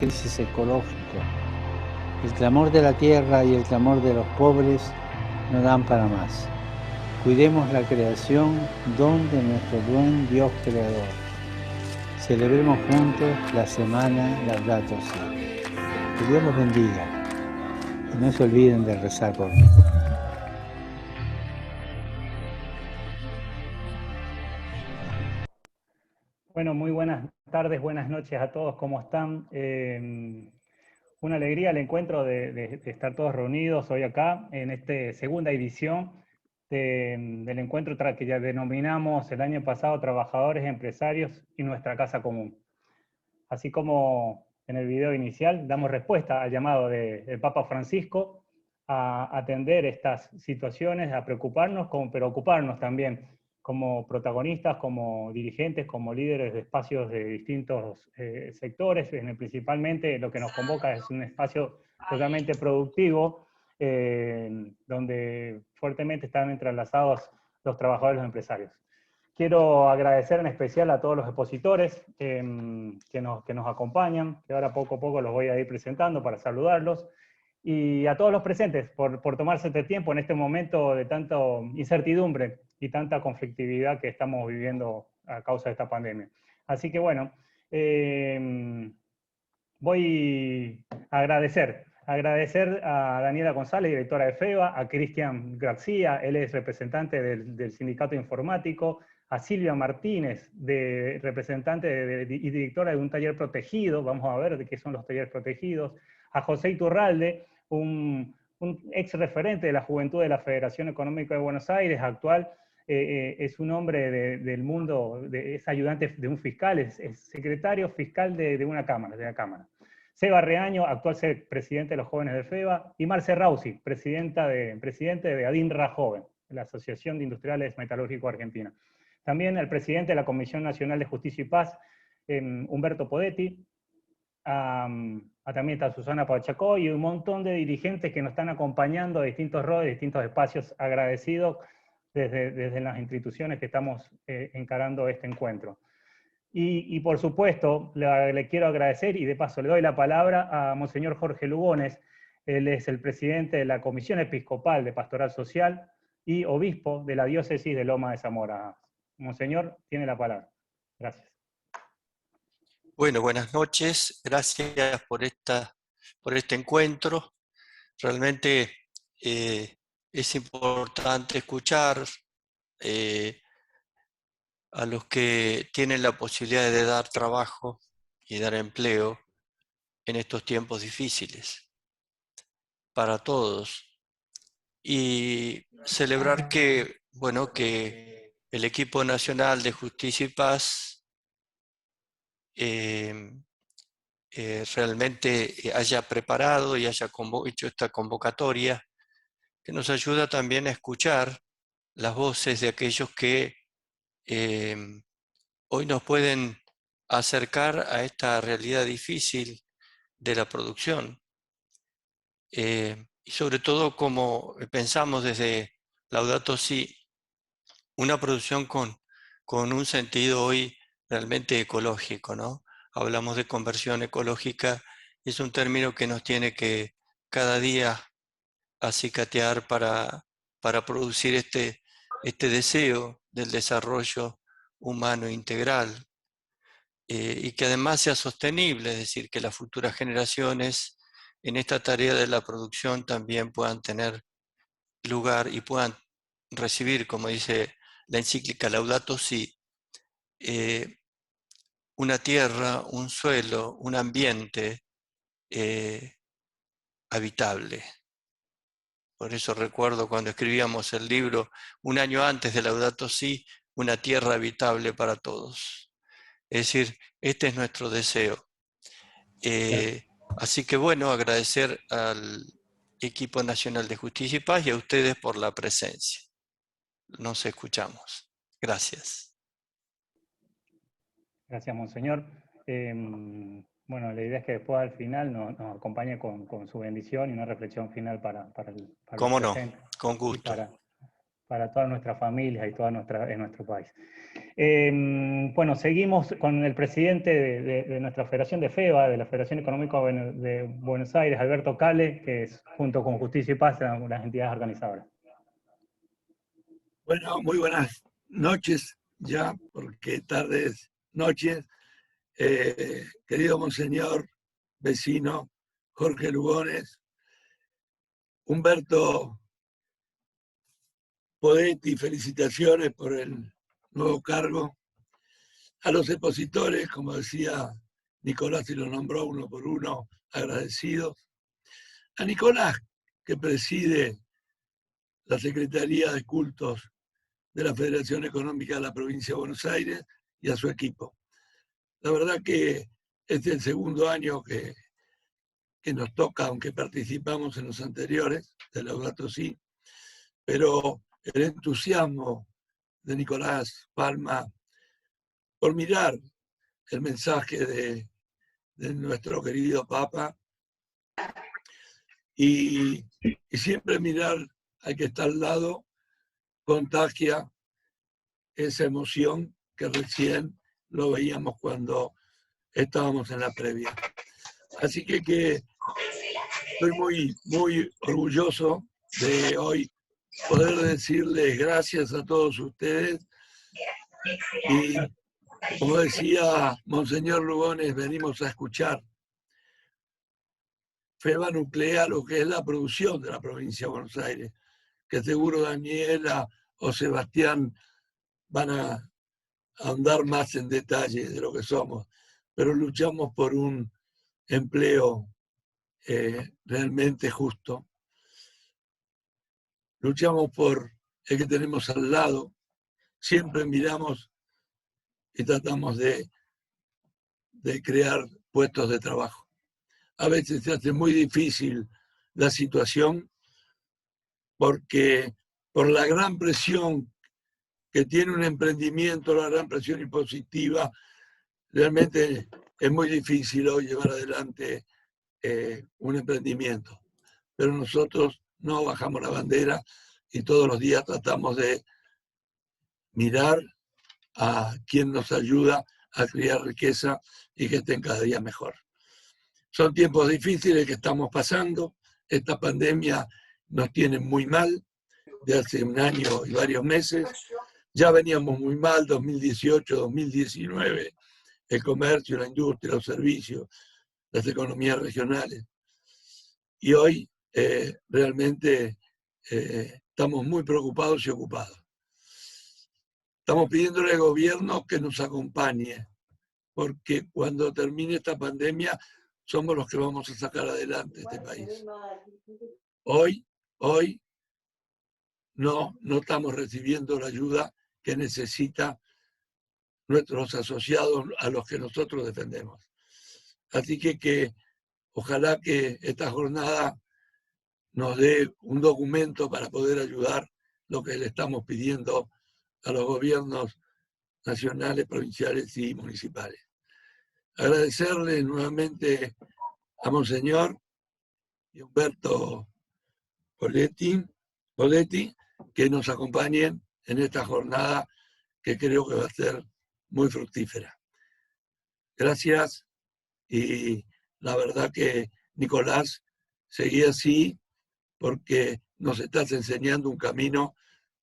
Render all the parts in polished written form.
crisis ecológica. El clamor de la tierra y el clamor de los pobres no dan para más. Cuidemos la creación, don de nuestro buen Dios creador. Celebremos juntos la semana Laudato Si. Que Dios los bendiga y no se olviden de rezar por mí. Bueno, muy buenas tardes, buenas noches a todos, ¿cómo están? Una alegría el encuentro de estar todos reunidos hoy acá en esta segunda edición del encuentro que ya denominamos el año pasado Trabajadores, Empresarios y Nuestra Casa Común. Así como en el video inicial damos respuesta al llamado del Papa Francisco a atender estas situaciones, a preocuparnos, pero ocuparnos también como protagonistas, como dirigentes, como líderes de espacios de distintos sectores. Principalmente lo que nos convoca es un espacio totalmente productivo, donde fuertemente están entrelazados los trabajadores y los empresarios. Quiero agradecer en especial a todos los expositores que nos acompañan, que ahora poco a poco los voy a ir presentando para saludarlos, y a todos los presentes por tomarse este tiempo en este momento de tanta incertidumbre y tanta conflictividad que estamos viviendo a causa de esta pandemia. Así que bueno, voy a agradecer a Daniela González, directora de FEBA, a Cristian García, él es representante del Sindicato Informático, a Silvia Martínez, representante y directora de un taller protegido, vamos a ver de qué son los talleres protegidos, a José Iturralde, un ex referente de la juventud de la Federación Económica de Buenos Aires, actual, es un hombre del mundo, es ayudante de un fiscal, es secretario fiscal de una cámara, de la Cámara. Seba Reaño, actual presidente de los jóvenes de FEBA, y Marce Rausi, presidente de ADINRA Joven, la Asociación de Industriales Metalúrgicos Argentina. También el presidente de la Comisión Nacional de Justicia y Paz, Humberto Podetti, también está Susana Pachacó y un montón de dirigentes que nos están acompañando de distintos roles, distintos espacios, agradecidos desde las instituciones que estamos encarando este encuentro. Y por supuesto, le quiero agradecer y de paso le doy la palabra a Monseñor Jorge Lugones. Él es el presidente de la Comisión Episcopal de Pastoral Social y obispo de la diócesis de Loma de Zamora. Monseñor, tiene la palabra. Gracias. Bueno, buenas noches. Gracias por este encuentro. Realmente es importante escuchar a los que tienen la posibilidad de dar trabajo y dar empleo en estos tiempos difíciles para todos. Y celebrar que el equipo nacional de Justicia y Paz realmente haya preparado y haya hecho esta convocatoria, que nos ayuda también a escuchar las voces de aquellos que hoy nos pueden acercar a esta realidad difícil de la producción. Y sobre todo, como pensamos desde Laudato Si, una producción con un sentido hoy realmente ecológico, ¿no? Hablamos de conversión ecológica, es un término que nos tiene que cada día acicatear para producir este deseo del desarrollo humano integral y que además sea sostenible, es decir, que las futuras generaciones en esta tarea de la producción también puedan tener lugar y puedan recibir, como dice la encíclica Laudato Si, una tierra, un suelo, un ambiente habitable. Por eso recuerdo cuando escribíamos el libro, un año antes de Laudato Si, una tierra habitable para todos. Es decir, este es nuestro deseo. Así que bueno, agradecer al Equipo Nacional de Justicia y Paz y a ustedes por la presencia. Nos escuchamos. Gracias. Gracias, Monseñor. Bueno, la idea es que después al final nos acompañe con su bendición y una reflexión final para los Cómo no, presentes. con Y gusto. para todas nuestras familias y en nuestro país. Bueno, seguimos con el presidente de nuestra federación de FEBA, de la Federación Económica de Buenos Aires, Alberto Cale, que es junto con Justicia y Paz las entidades organizadoras. Bueno, muy buenas noches ya, porque tardes, noches. Querido Monseñor, vecino Jorge Lugones, Humberto Podetti, felicitaciones por el nuevo cargo. A los expositores, como decía Nicolás y lo nombró uno por uno, agradecidos. A Nicolás, que preside la Secretaría de Cultos de la Federación Económica de la Provincia de Buenos Aires, y a su equipo. La verdad que este es el segundo año que nos toca, aunque participamos en los anteriores, de Laudato Si, pero el entusiasmo de Nicolás Palma por mirar el mensaje de nuestro querido Papa y siempre mirar al que está al lado contagia esa emoción que recién lo veíamos cuando estábamos en la previa. Así que estoy muy orgulloso de hoy poder decirles gracias a todos ustedes. Y como decía Monseñor Lugones, venimos a escuchar. FEBA nuclea lo que es la producción de la provincia de Buenos Aires, que seguro Daniela o Sebastián van a ahondar más en detalle de lo que somos, pero luchamos por un empleo realmente justo. Luchamos por el que tenemos al lado, siempre miramos y tratamos de crear puestos de trabajo. A veces se hace muy difícil la situación porque por la gran presión que tiene un emprendimiento, la gran presión impositiva, realmente es muy difícil hoy llevar adelante un emprendimiento. Pero nosotros no bajamos la bandera y todos los días tratamos de mirar a quien nos ayuda a crear riqueza y que estén cada día mejor. Son tiempos difíciles que estamos pasando. Esta pandemia nos tiene muy mal de hace un año y varios meses. Ya veníamos muy mal, 2018, 2019, el comercio, la industria, los servicios, las economías regionales. Y hoy realmente estamos muy preocupados y ocupados. Estamos pidiéndole al gobierno que nos acompañe, porque cuando termine esta pandemia somos los que vamos a sacar adelante este país. Hoy no estamos recibiendo la ayuda que necesitan nuestros asociados a los que nosotros defendemos. Así que ojalá que esta jornada nos dé un documento para poder ayudar lo que le estamos pidiendo a los gobiernos nacionales, provinciales y municipales. Agradecerle nuevamente a Monseñor y Humberto Podetti que nos acompañen en esta jornada que creo que va a ser muy fructífera. Gracias, y la verdad que Nicolás, seguí así porque nos estás enseñando un camino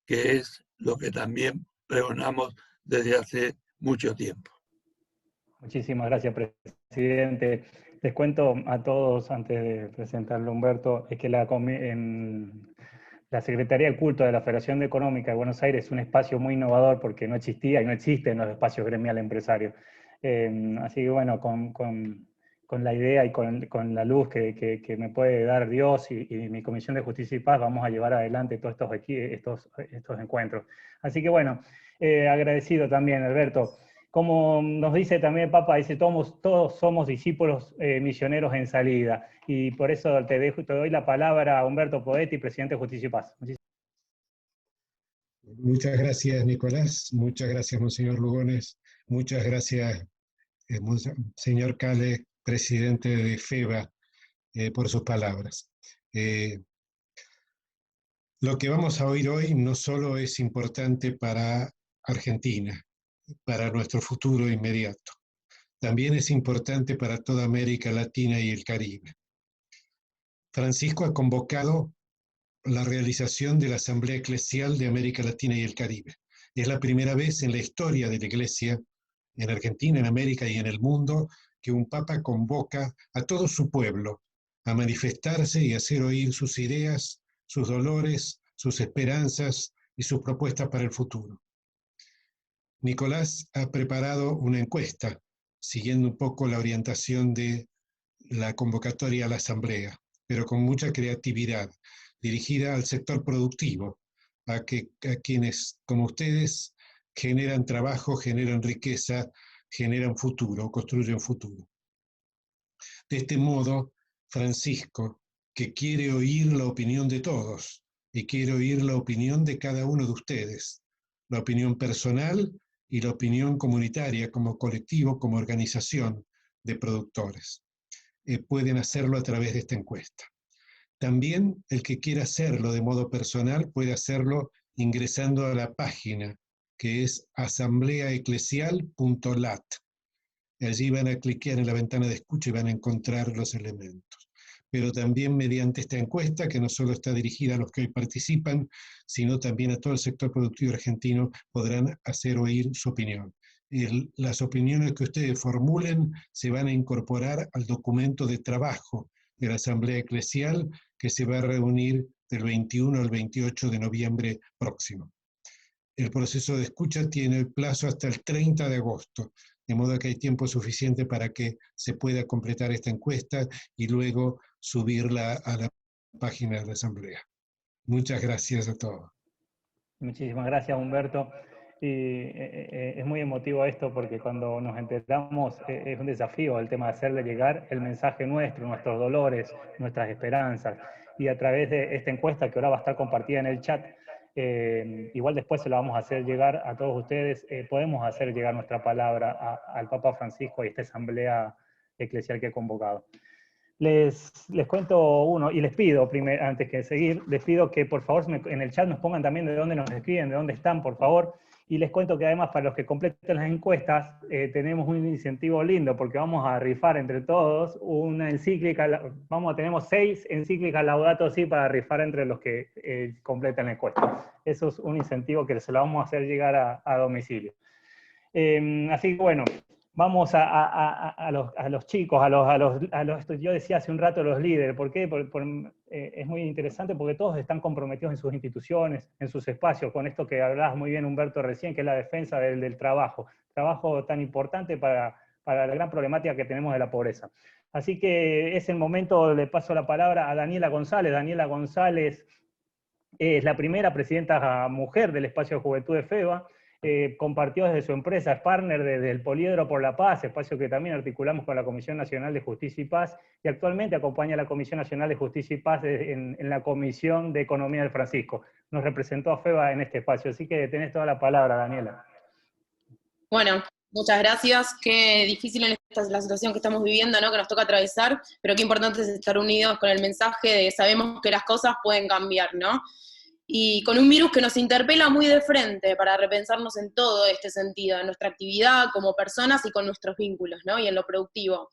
que es lo que también pregonamos desde hace mucho tiempo. Muchísimas gracias, presidente. Les cuento a todos, antes de presentarle a Humberto, es que la Secretaría de Culto de la Federación Económica de Buenos Aires es un espacio muy innovador porque no existía y no existe en los espacios gremiales empresarios. Así que bueno, con la idea y con la luz que me puede dar Dios y mi Comisión de Justicia y Paz, vamos a llevar adelante todos estos encuentros. Así que bueno, agradecido también, Alberto. Como nos dice también el Papa, dice, todos somos discípulos misioneros en salida. Y por eso te doy la palabra a Humberto Podetti, presidente de Justicia y Paz. Muchas gracias, Nicolás. Muchas gracias, Monseñor Lugones. Muchas gracias, señor Cale, presidente de FEBA, por sus palabras. Lo que vamos a oír hoy no solo es importante para Argentina, para nuestro futuro inmediato, también es importante para toda América Latina y el Caribe. Francisco ha convocado la realización de la Asamblea Eclesial de América Latina y el Caribe. Es la primera vez en la historia de la Iglesia, en Argentina, en América y en el mundo, que un Papa convoca a todo su pueblo a manifestarse y hacer oír sus ideas, sus dolores, sus esperanzas y sus propuestas para el futuro. Nicolás ha preparado una encuesta, siguiendo un poco la orientación de la convocatoria a la Asamblea, pero con mucha creatividad, dirigida al sector productivo, a quienes, como ustedes, generan trabajo, generan riqueza, generan futuro, construyen futuro. De este modo, Francisco, que quiere oír la opinión de todos y quiere oír la opinión de cada uno de ustedes, la opinión personal y la opinión comunitaria como colectivo, como organización de productores. Pueden hacerlo a través de esta encuesta. También el que quiera hacerlo de modo personal puede hacerlo ingresando a la página que es asambleaeclesial.lat. Allí van a cliquear en la ventana de escucha y van a encontrar los elementos. Pero también mediante esta encuesta, que no solo está dirigida a los que hoy participan, sino también a todo el sector productivo argentino, podrán hacer oír su opinión. Las opiniones que ustedes formulen se van a incorporar al documento de trabajo de la Asamblea Eclesial, que se va a reunir del 21 al 28 de noviembre próximo. El proceso de escucha tiene el plazo hasta el 30 de agosto, de modo que hay tiempo suficiente para que se pueda completar esta encuesta y luego subirla a la página de la Asamblea. Muchas gracias a todos. Muchísimas gracias, Humberto. Y es muy emotivo esto porque cuando nos enteramos es un desafío el tema de hacerle llegar el mensaje nuestro, nuestros dolores, nuestras esperanzas. Y a través de esta encuesta que ahora va a estar compartida en el chat, igual después se la vamos a hacer llegar a todos ustedes, podemos hacer llegar nuestra palabra al Papa Francisco y esta asamblea eclesial que he convocado. Les cuento uno, y les pido, antes que seguir, les pido que por favor en el chat nos pongan también de dónde nos escriben, de dónde están, por favor. Y les cuento que además para los que completen las encuestas tenemos un incentivo lindo, porque vamos a rifar entre todos una encíclica, tenemos 6 encíclicas Laudato Si para rifar entre los que completen la encuesta. Eso es un incentivo que se lo vamos a hacer llegar a domicilio. Así que bueno, vamos a los chicos, yo decía hace un rato los líderes. ¿Por qué? Es muy interesante porque todos están comprometidos en sus instituciones, en sus espacios, con esto que hablabas muy bien, Humberto, recién, que es la defensa del trabajo tan importante para la gran problemática que tenemos de la pobreza. Así que es el momento, le paso la palabra a Daniela González. Daniela González es la primera presidenta mujer del Espacio de Juventud de FEBA. Compartió desde su empresa, es partner del Poliedro por la Paz, espacio que también articulamos con la Comisión Nacional de Justicia y Paz, y actualmente acompaña a la Comisión Nacional de Justicia y Paz en la Comisión de Economía del Francisco. Nos representó a FEBA en este espacio, así que tenés toda la palabra, Daniela. Bueno, muchas gracias. Qué difícil en la situación que estamos viviendo, ¿no? Que nos toca atravesar, pero qué importante es estar unidos con el mensaje de sabemos que las cosas pueden cambiar, ¿no? Y con un virus que nos interpela muy de frente para repensarnos en todo este sentido, en nuestra actividad como personas y con nuestros vínculos, ¿no? Y en lo productivo.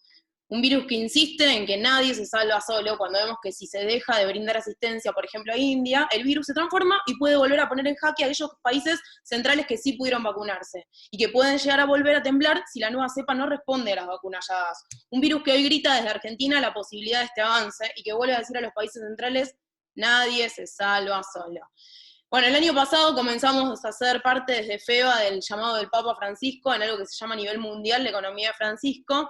Un virus que insiste en que nadie se salva solo, cuando vemos que si se deja de brindar asistencia, por ejemplo, a India, el virus se transforma y puede volver a poner en jaque a aquellos países centrales que sí pudieron vacunarse, y que pueden llegar a volver a temblar si la nueva cepa no responde a las vacunas ya dadas. Un virus que hoy grita desde Argentina la posibilidad de este avance, y que vuelve a decir a los países centrales: nadie se salva solo. Bueno, el año pasado comenzamos a ser parte desde FEBA del llamado del Papa Francisco en algo que se llama a nivel mundial la economía de Francisco,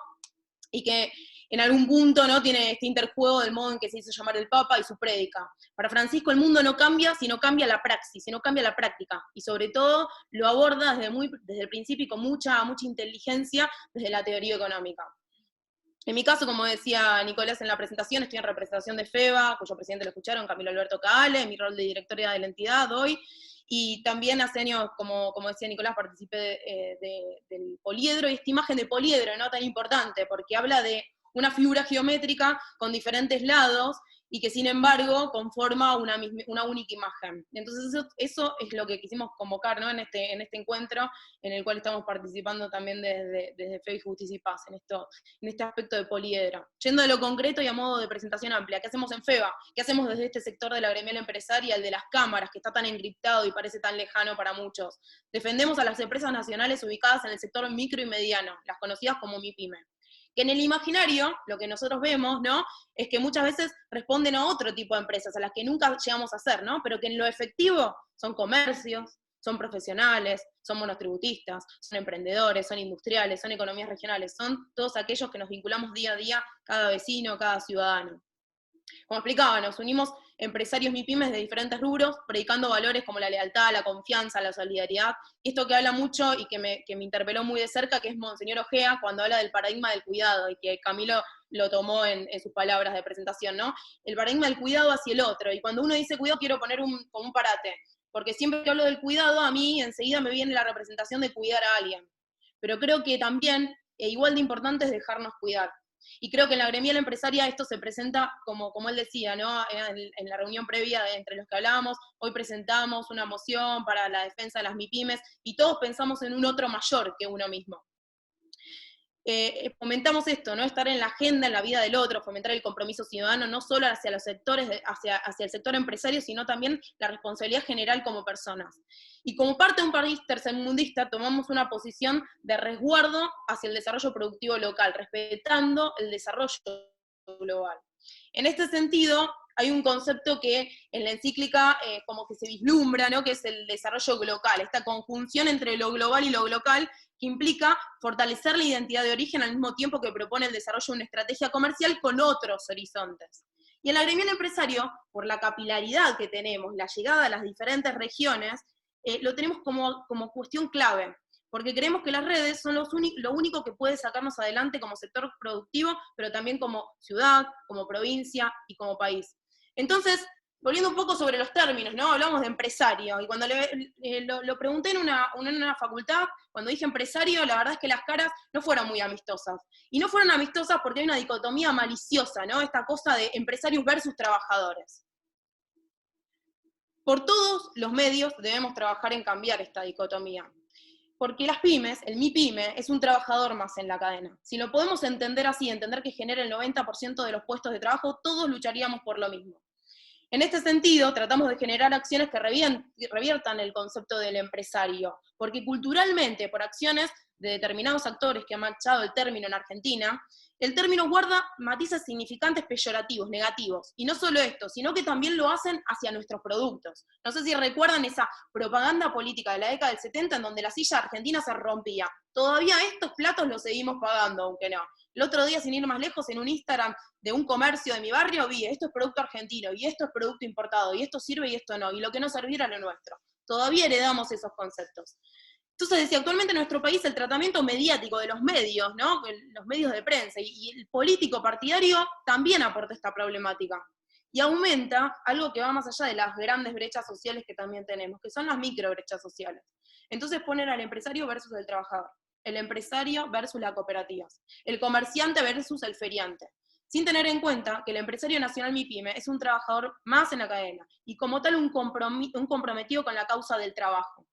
y que en algún punto, ¿no?, tiene este interjuego del modo en que se hizo llamar el Papa y su prédica. Para Francisco el mundo no cambia si no cambia la praxis, si no cambia la práctica, y sobre todo lo aborda desde el principio y con mucha inteligencia desde la teoría económica. En mi caso, como decía Nicolás en la presentación, estoy en representación de FEBA, cuyo presidente lo escucharon, Camilo Alberto Caale, en mi rol de directora de la entidad hoy, y también hace años, como decía Nicolás, participé del poliedro, y esta imagen de poliedro, ¿no?, tan importante, porque habla de una figura geométrica con diferentes lados, y que sin embargo conforma una única imagen. Entonces eso es lo que quisimos convocar, ¿no? en este encuentro, en el cual estamos participando también desde Fe y Justicia y Paz, en este aspecto de poliedra. Yendo de lo concreto y a modo de presentación amplia, ¿qué hacemos en FEBA? ¿Qué hacemos desde este sector de la gremial empresaria, el de las cámaras, que está tan encriptado y parece tan lejano para muchos? Defendemos a las empresas nacionales ubicadas en el sector micro y mediano, las conocidas como MIPYME. Que en el imaginario, lo que nosotros vemos, ¿no?, es que muchas veces responden a otro tipo de empresas, a las que nunca llegamos a hacer, ¿no? Pero que en lo efectivo son comercios, son profesionales, son monotributistas, son emprendedores, son industriales, son economías regionales, son todos aquellos que nos vinculamos día a día, cada vecino, cada ciudadano. Como explicaba, nos unimos empresarios MIPYMES de diferentes rubros, predicando valores como la lealtad, la confianza, la solidaridad, y esto que habla mucho y que me interpeló muy de cerca, que es Monseñor Ojea, cuando habla del paradigma del cuidado, y que Camilo lo tomó en sus palabras de presentación, ¿no? El paradigma del cuidado hacia el otro, y cuando uno dice cuidado quiero poner como un parate, porque siempre que hablo del cuidado, a mí enseguida me viene la representación de cuidar a alguien, pero creo que también, igual de importante es dejarnos cuidar. Y creo que en la gremial empresaria esto se presenta, como él decía, ¿no?, en la reunión previa entre los que hablábamos, hoy presentamos una moción para la defensa de las MIPYMES, y todos pensamos en un otro mayor que uno mismo. Fomentamos esto, ¿no?, estar en la agenda, en la vida del otro, fomentar el compromiso ciudadano, no solo hacia los sectores, hacia el sector empresario, sino también la responsabilidad general como personas. Y como parte de un país tercermundista, tomamos una posición de resguardo hacia el desarrollo productivo local, respetando el desarrollo global. En este sentido, hay un concepto que en la encíclica como que se vislumbra, ¿no?, que es el desarrollo global, esta conjunción entre lo global y lo local, que implica fortalecer la identidad de origen al mismo tiempo que propone el desarrollo de una estrategia comercial con otros horizontes. Y en la gremial empresario, por la capilaridad que tenemos, la llegada a las diferentes regiones, lo tenemos como cuestión clave, porque creemos que las redes son lo único que puede sacarnos adelante como sector productivo, pero también como ciudad, como provincia y como país. Entonces, volviendo un poco sobre los términos, ¿no? Hablamos de empresario, y cuando lo pregunté en una facultad, cuando dije empresario, la verdad es que las caras no fueron muy amistosas. Y no fueron amistosas porque hay una dicotomía maliciosa, ¿no? Esta cosa de empresarios versus trabajadores. Por todos los medios debemos trabajar en cambiar esta dicotomía. Porque las pymes, el MIPYME, es un trabajador más en la cadena. Si lo podemos entender así, entender que genera el 90% de los puestos de trabajo, todos lucharíamos por lo mismo. En este sentido, tratamos de generar acciones que reviertan el concepto del empresario, porque culturalmente, por acciones de determinados actores que han manchado el término en Argentina, el término guarda matices significantes peyorativos, negativos, y no solo esto, sino que también lo hacen hacia nuestros productos. No sé si recuerdan esa propaganda política de la década del 70 en donde la silla argentina se rompía. Todavía estos platos los seguimos pagando, aunque no. El otro día, sin ir más lejos, en un Instagram de un comercio de mi barrio vi, esto es producto argentino, y esto es producto importado, y esto sirve y esto no, y lo que no serviera lo nuestro. Todavía heredamos esos conceptos. Entonces, si actualmente en nuestro país el tratamiento mediático de los medios, ¿no?, los medios de prensa y el político partidario también aporta esta problemática. Y aumenta algo que va más allá de las grandes brechas sociales que también tenemos, que son las micro brechas sociales. Entonces ponen al empresario versus el trabajador, el empresario versus las cooperativas, el comerciante versus el feriante, sin tener en cuenta que el empresario nacional MIPYME es un trabajador más en la cadena, y como tal un comprometido con la causa del trabajo.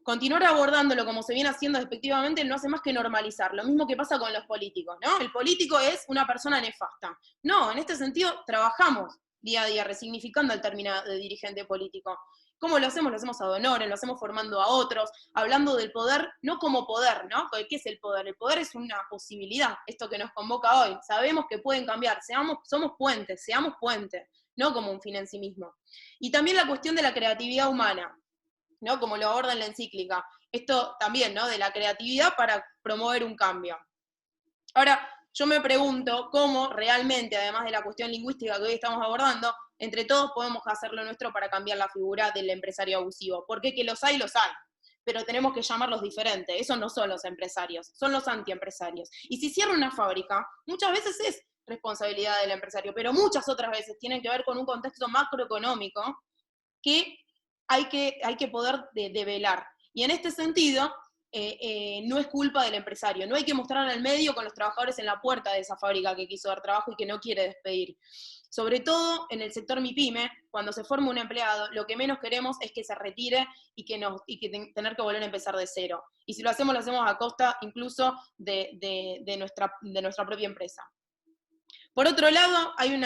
Continuar abordándolo como se viene haciendo despectivamente no hace más que normalizar, lo mismo que pasa con los políticos, ¿no? El político es una persona nefasta. No, en este sentido trabajamos día a día resignificando el término de dirigente político. ¿Cómo lo hacemos? Lo hacemos ad honorem, lo hacemos formando a otros, hablando del poder, no como poder, ¿no? ¿Qué es el poder? El poder es una posibilidad, esto que nos convoca hoy. Sabemos que pueden cambiar, somos puentes, seamos puentes, no como un fin en sí mismo. Y también la cuestión de la creatividad humana, ¿no?, como lo aborda en la encíclica. Esto también, ¿no?, de la creatividad para promover un cambio. Ahora, yo me pregunto cómo realmente, además de la cuestión lingüística que hoy estamos abordando, entre todos podemos hacer lo nuestro para cambiar la figura del empresario abusivo. Porque que los hay, pero tenemos que llamarlos diferente. Esos no son los empresarios, son los antiempresarios. Y si cierra una fábrica, muchas veces es responsabilidad del empresario, pero muchas otras veces tienen que ver con un contexto macroeconómico que hay que poder develar. Y en este sentido, no es culpa del empresario. No hay que mostrar al medio con los trabajadores en la puerta de esa fábrica que quiso dar trabajo y que no quiere despedir. Sobre todo en el sector MIPYME, cuando se forma un empleado, lo que menos queremos es que se retire y que tener que volver a empezar de cero. Y si lo hacemos a costa incluso de nuestra propia empresa. Por otro lado, hay en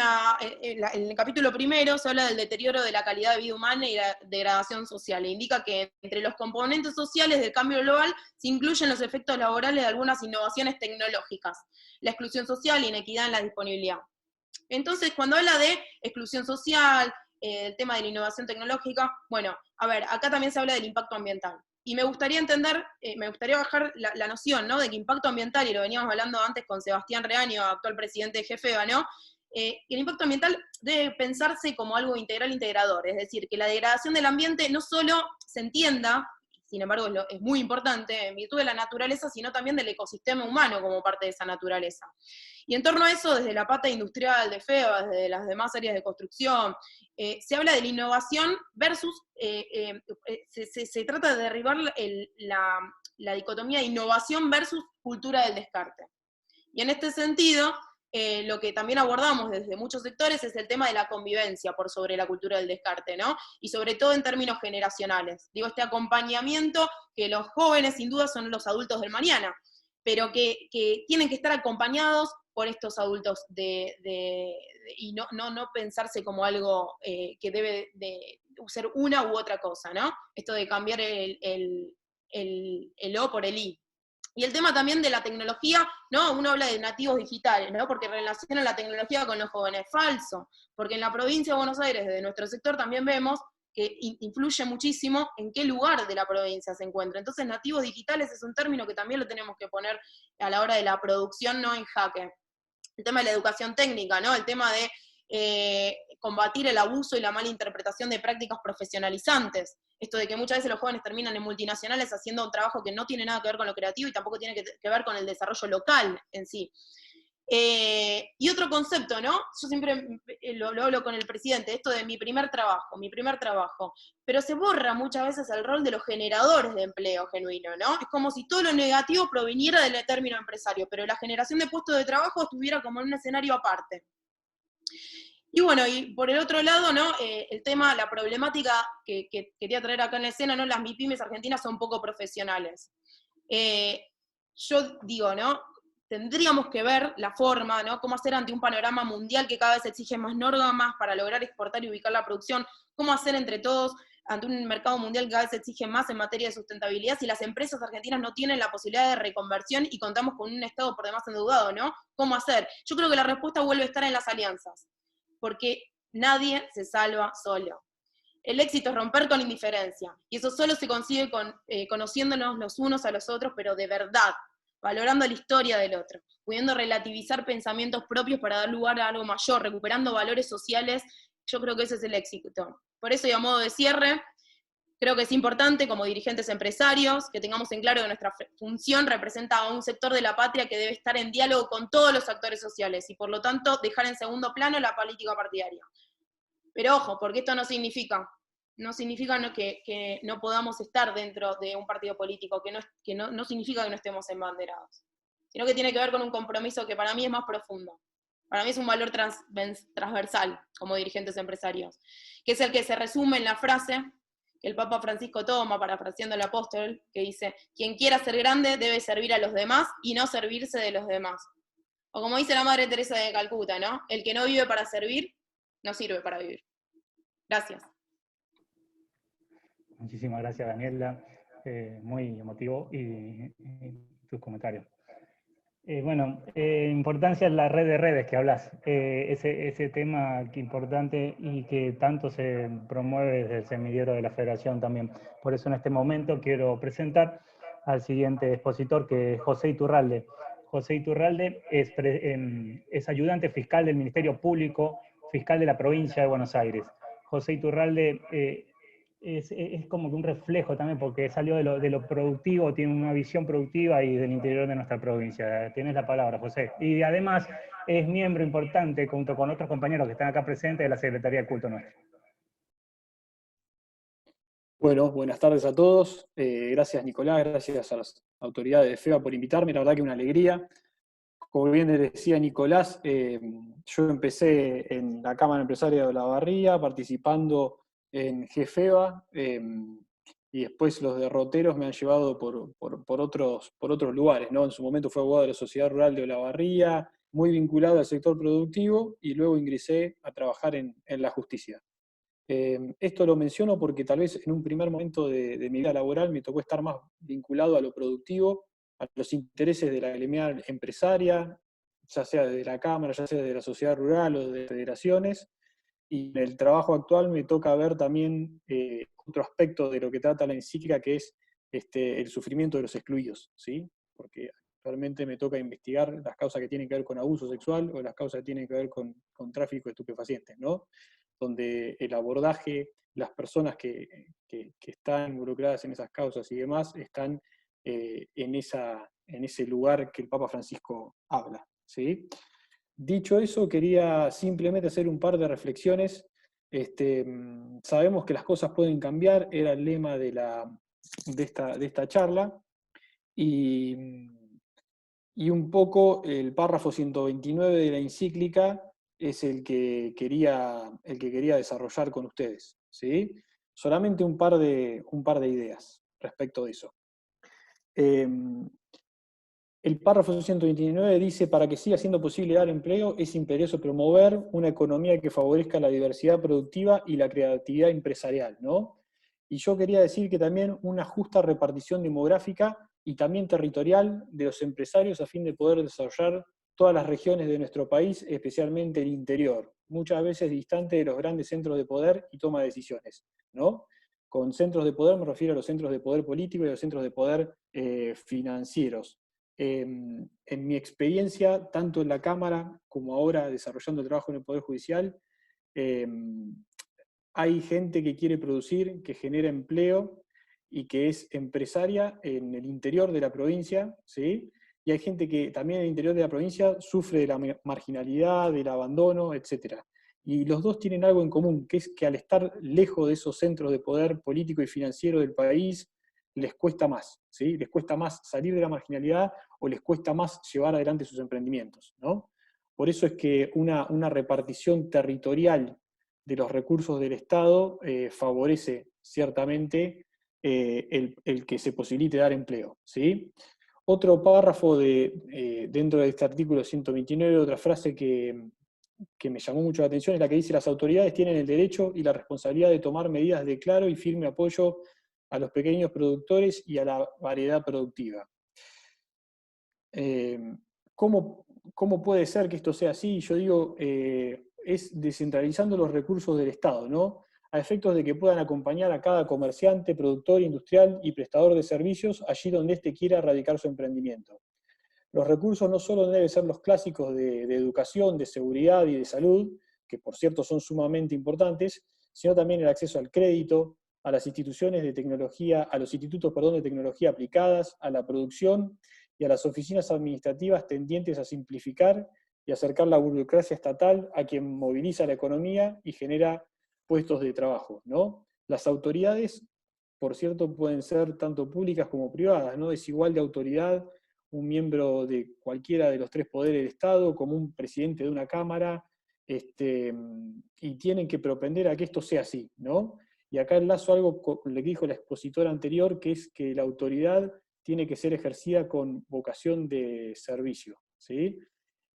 el capítulo primero se habla del deterioro de la calidad de vida humana y la degradación social. E indica que entre los componentes sociales del cambio global se incluyen los efectos laborales de algunas innovaciones tecnológicas, la exclusión social y inequidad en la disponibilidad. Entonces, cuando habla de exclusión social, el tema de la innovación tecnológica, bueno, a ver, acá también se habla del impacto ambiental. Y me gustaría entender, me gustaría bajar la noción, ¿no?, de que impacto ambiental, y lo veníamos hablando antes con Sebastián Reaño, actual presidente de GFEBA, ¿no?, el impacto ambiental debe pensarse como algo integral integrador, es decir, que la degradación del ambiente no solo se entienda, sin embargo es muy importante, en virtud de la naturaleza, sino también del ecosistema humano como parte de esa naturaleza. Y en torno a eso, desde la pata industrial de FEBA, desde las demás áreas de construcción, se habla de la innovación versus, se trata de derribar la dicotomía de innovación versus cultura del descarte. Y en este sentido, lo que también abordamos desde muchos sectores es el tema de la convivencia por sobre la cultura del descarte, ¿no? Y sobre todo en términos generacionales. Digo, este acompañamiento que los jóvenes sin duda son los adultos del mañana, pero que tienen que estar acompañados por estos adultos y no pensarse como algo que debe de ser una u otra cosa, ¿no? Esto de cambiar el O por el I. Y el tema también de la tecnología, ¿no? Uno habla de nativos digitales, ¿no? Porque relaciona la tecnología con los jóvenes. Falso, porque en la provincia de Buenos Aires, desde nuestro sector, también vemos que influye muchísimo en qué lugar de la provincia se encuentra. Entonces, nativos digitales es un término que también lo tenemos que poner a la hora de la producción, no en jaque. El tema de la educación técnica, ¿no? El tema de combatir el abuso y la mala interpretación de prácticas profesionalizantes. Esto de que muchas veces los jóvenes terminan en multinacionales haciendo un trabajo que no tiene nada que ver con lo creativo y tampoco tiene que ver con el desarrollo local en sí. Y otro concepto, ¿no? Yo siempre lo hablo con el presidente, esto de mi primer trabajo, pero se borra muchas veces el rol de los generadores de empleo genuino, ¿no? Es como si todo lo negativo proviniera del término empresario, pero la generación de puestos de trabajo estuviera como en un escenario aparte. Y bueno, y por el otro lado, ¿no? El tema, la problemática que quería traer acá en la escena, ¿no? Las MIPYMES argentinas son poco profesionales. Yo digo, ¿no? Tendríamos que ver la forma, ¿no? Cómo hacer ante un panorama mundial que cada vez exige más normas para lograr exportar y ubicar la producción, cómo hacer entre todos ante un mercado mundial que cada vez exige más en materia de sustentabilidad, si las empresas argentinas no tienen la posibilidad de reconversión y contamos con un Estado por demás endeudado, ¿no? ¿Cómo hacer? Yo creo que la respuesta vuelve a estar en las alianzas, porque nadie se salva solo. El éxito es romper con la indiferencia, y eso solo se consigue conociéndonos los unos a los otros, pero de verdad, valorando la historia del otro, pudiendo relativizar pensamientos propios para dar lugar a algo mayor, recuperando valores sociales. Yo creo que ese es el éxito. Por eso, y a modo de cierre, creo que es importante, como dirigentes empresarios, que tengamos en claro que nuestra función representa a un sector de la patria que debe estar en diálogo con todos los actores sociales, y por lo tanto dejar en segundo plano la política partidaria. Pero ojo, porque esto no significa que no podamos estar dentro de un partido político, no significa que no estemos embanderados, sino que tiene que ver con un compromiso que para mí es más profundo. Para mí es un valor transversal como dirigentes empresarios, que es el que se resume en la frase que el Papa Francisco toma, parafraseando al apóstol, que dice: quien quiera ser grande debe servir a los demás y no servirse de los demás. O como dice la Madre Teresa de Calcuta, ¿no? El que no vive para servir, no sirve para vivir. Gracias. Muchísimas gracias, Daniela. Muy emotivo y tus comentarios. Importancia en la red de redes que hablas, ese tema que importante y que tanto se promueve desde el semillero de la Federación también. Por eso en este momento quiero presentar al siguiente expositor, que es José Iturralde. José Iturralde es ayudante fiscal del Ministerio Público Fiscal de la Provincia de Buenos Aires. José Iturralde es como que un reflejo también, porque salió de lo productivo, tiene una visión productiva y del interior de nuestra provincia. Tienes la palabra, José. Y además es miembro importante, junto con otros compañeros que están acá presentes, de la Secretaría de Culto Nuestro. Bueno, buenas tardes a todos. Gracias Nicolás, gracias a las autoridades de FEBA por invitarme, la verdad que una alegría. Como bien decía Nicolás, yo empecé en la Cámara Empresaria de Olavarría, participando en GFEBA, y después los derroteros me han llevado por otros lugares, ¿no? En su momento fue abogado de la Sociedad Rural de Olavarría, muy vinculado al sector productivo, y luego ingresé a trabajar en la justicia. Esto lo menciono porque tal vez en un primer momento de mi vida laboral me tocó estar más vinculado a lo productivo, a los intereses de la gremial empresaria, ya sea de la Cámara, ya sea de la sociedad rural o de federaciones, y en el trabajo actual me toca ver también otro aspecto de lo que trata la encíclica, que es el sufrimiento de los excluidos, ¿sí? Porque actualmente me toca investigar las causas que tienen que ver con abuso sexual o las causas que tienen que ver con tráfico de estupefacientes, ¿no? Donde el abordaje, las personas que están involucradas en esas causas y demás, están en ese lugar que el Papa Francisco habla, ¿sí? Dicho eso, quería simplemente hacer un par de reflexiones. Sabemos que las cosas pueden cambiar, era el lema de esta charla, y un poco el párrafo 129 de la encíclica es el que quería desarrollar con ustedes, ¿sí? Solamente un par de ideas respecto de eso. El párrafo 129 dice: para que siga siendo posible dar empleo, es imperioso promover una economía que favorezca la diversidad productiva y la creatividad empresarial, ¿no? Y yo quería decir que también una justa repartición demográfica y también territorial de los empresarios a fin de poder desarrollar todas las regiones de nuestro país, especialmente el interior, muchas veces distante de los grandes centros de poder y toma de decisiones, ¿no? Con centros de poder me refiero a los centros de poder político y a los centros de poder financieros. En mi experiencia, tanto en la Cámara como ahora desarrollando el trabajo en el Poder Judicial, hay gente que quiere producir, que genera empleo y que es empresaria en el interior de la provincia, ¿sí? Y hay gente que también en el interior de la provincia sufre de la marginalidad, del abandono, etc. Y los dos tienen algo en común, que es que al estar lejos de esos centros de poder político y financiero del país, les cuesta más, ¿sí? Les cuesta más salir de la marginalidad o les cuesta más llevar adelante sus emprendimientos, ¿no? Por eso es que una repartición territorial de los recursos del Estado favorece ciertamente el que se posibilite dar empleo, ¿sí? Otro párrafo dentro de este artículo 129, otra frase que me llamó mucho la atención, es la que dice: las autoridades tienen el derecho y la responsabilidad de tomar medidas de claro y firme apoyo a los pequeños productores y a la variedad productiva. ¿Cómo puede ser que esto sea así? Yo digo, es descentralizando los recursos del Estado, ¿no? A efectos de que puedan acompañar a cada comerciante, productor, industrial y prestador de servicios allí donde éste quiera radicar su emprendimiento. Los recursos no solo deben ser los clásicos de educación, de seguridad y de salud, que por cierto son sumamente importantes, sino también el acceso al crédito, a las instituciones de tecnología, a los institutos, de tecnología aplicadas, a la producción y a las oficinas administrativas tendientes a simplificar y acercar la burocracia estatal a quien moviliza la economía y genera puestos de trabajo, ¿no? Las autoridades, por cierto, pueden ser tanto públicas como privadas, ¿no? Es igual de autoridad un miembro de cualquiera de los tres poderes del Estado como un presidente de una Cámara, y tienen que propender a que esto sea así, ¿no? Y acá enlazo algo con lo que dijo la expositora anterior, que es que la autoridad tiene que ser ejercida con vocación de servicio, ¿sí?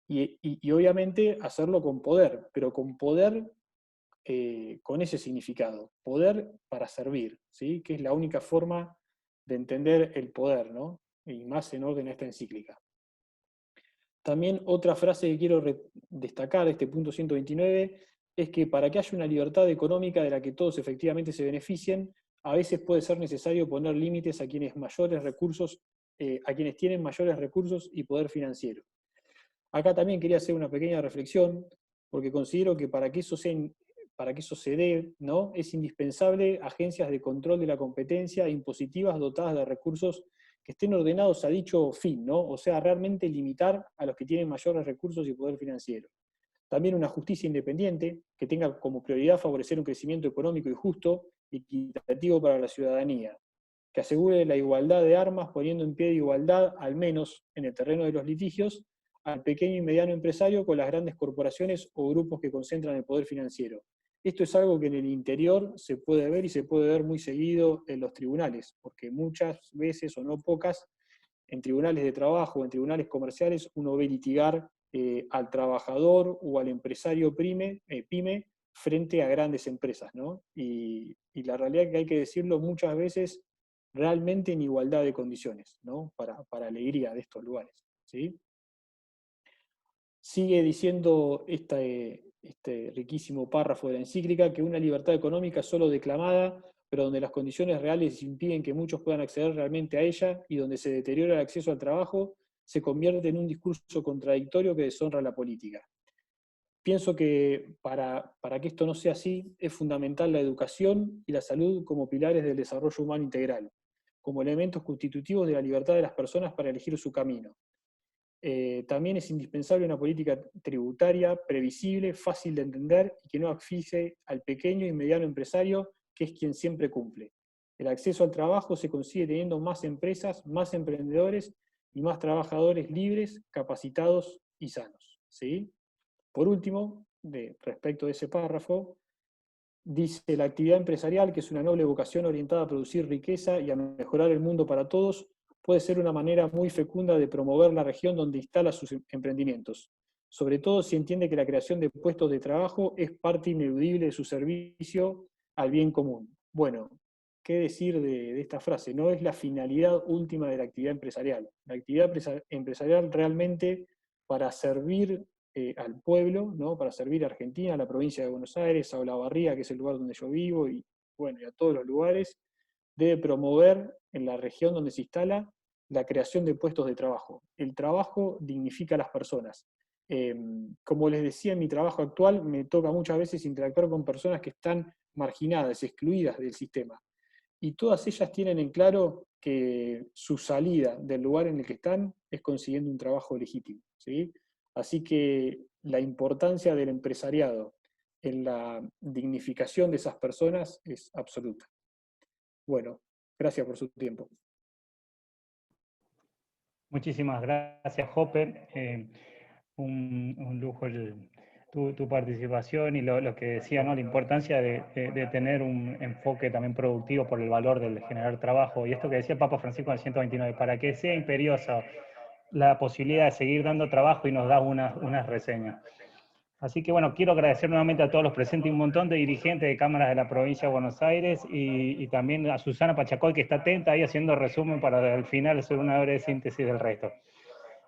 Y obviamente hacerlo con poder, pero con poder con ese significado, poder para servir, ¿sí? Que es la única forma de entender el poder, ¿no? Y más en orden a esta encíclica. También otra frase que quiero destacar de este punto 129 es que para que haya una libertad económica de la que todos efectivamente se beneficien, a veces puede ser necesario poner límites a quienes tienen mayores recursos y poder financiero. Acá también quería hacer una pequeña reflexión, porque considero que para que eso se dé, ¿no? Es indispensable agencias de control de la competencia impositivas dotadas de recursos que estén ordenados a dicho fin, ¿no? O sea, realmente limitar a los que tienen mayores recursos y poder financiero. También una justicia independiente que tenga como prioridad favorecer un crecimiento económico y justo equitativo para la ciudadanía, que asegure la igualdad de armas, poniendo en pie de igualdad, al menos en el terreno de los litigios, al pequeño y mediano empresario con las grandes corporaciones o grupos que concentran el poder financiero. Esto es algo que en el interior se puede ver y se puede ver muy seguido en los tribunales, porque muchas veces, o no pocas, en tribunales de trabajo o en tribunales comerciales uno ve litigar al trabajador o al empresario pyme frente a grandes empresas, ¿no? Y la realidad es que hay que decirlo muchas veces realmente en igualdad de condiciones, ¿no? Para alegría de estos lugares, ¿sí? Sigue diciendo este riquísimo párrafo de la encíclica que una libertad económica solo declamada, pero donde las condiciones reales impiden que muchos puedan acceder realmente a ella y donde se deteriora el acceso al trabajo, se convierte en un discurso contradictorio que deshonra la política. Pienso que para que esto no sea así, es fundamental la educación y la salud como pilares del desarrollo humano integral, como elementos constitutivos de la libertad de las personas para elegir su camino. También es indispensable una política tributaria previsible, fácil de entender y que no asfixie al pequeño y mediano empresario, que es quien siempre cumple. El acceso al trabajo se consigue teniendo más empresas, más emprendedores y más trabajadores libres, capacitados y sanos, ¿sí? Por último, respecto de ese párrafo, dice: la actividad empresarial, que es una noble vocación orientada a producir riqueza y a mejorar el mundo para todos, puede ser una manera muy fecunda de promover la región donde instala sus emprendimientos, sobre todo si entiende que la creación de puestos de trabajo es parte ineludible de su servicio al bien común. Bueno, ¿qué decir de esta frase? No es la finalidad última de la actividad empresarial. La actividad empresarial realmente para servir al pueblo, ¿no? Para servir a Argentina, a la provincia de Buenos Aires, a Olavarría, que es el lugar donde yo vivo, y bueno, y a todos los lugares, debe promover en la región donde se instala la creación de puestos de trabajo. El trabajo dignifica a las personas. Como les decía, en mi trabajo actual me toca muchas veces interactuar con personas que están marginadas, excluidas del sistema. Y todas ellas tienen en claro que su salida del lugar en el que están es consiguiendo un trabajo legítimo, ¿sí? Así que la importancia del empresariado en la dignificación de esas personas es absoluta. Bueno, gracias por su tiempo. Muchísimas gracias, Jope. Un lujo tu participación y lo que decía, ¿no? La importancia de tener un enfoque también productivo por el valor del generar trabajo. Y esto que decía Papa Francisco en el 129, para que sea imperiosa la posibilidad de seguir dando trabajo, y nos da unas reseñas. Así que bueno, quiero agradecer nuevamente a todos los presentes, un montón de dirigentes de cámaras de la provincia de Buenos Aires y también a Susana Pachacoy, que está atenta ahí haciendo resumen para al final hacer una breve síntesis del resto.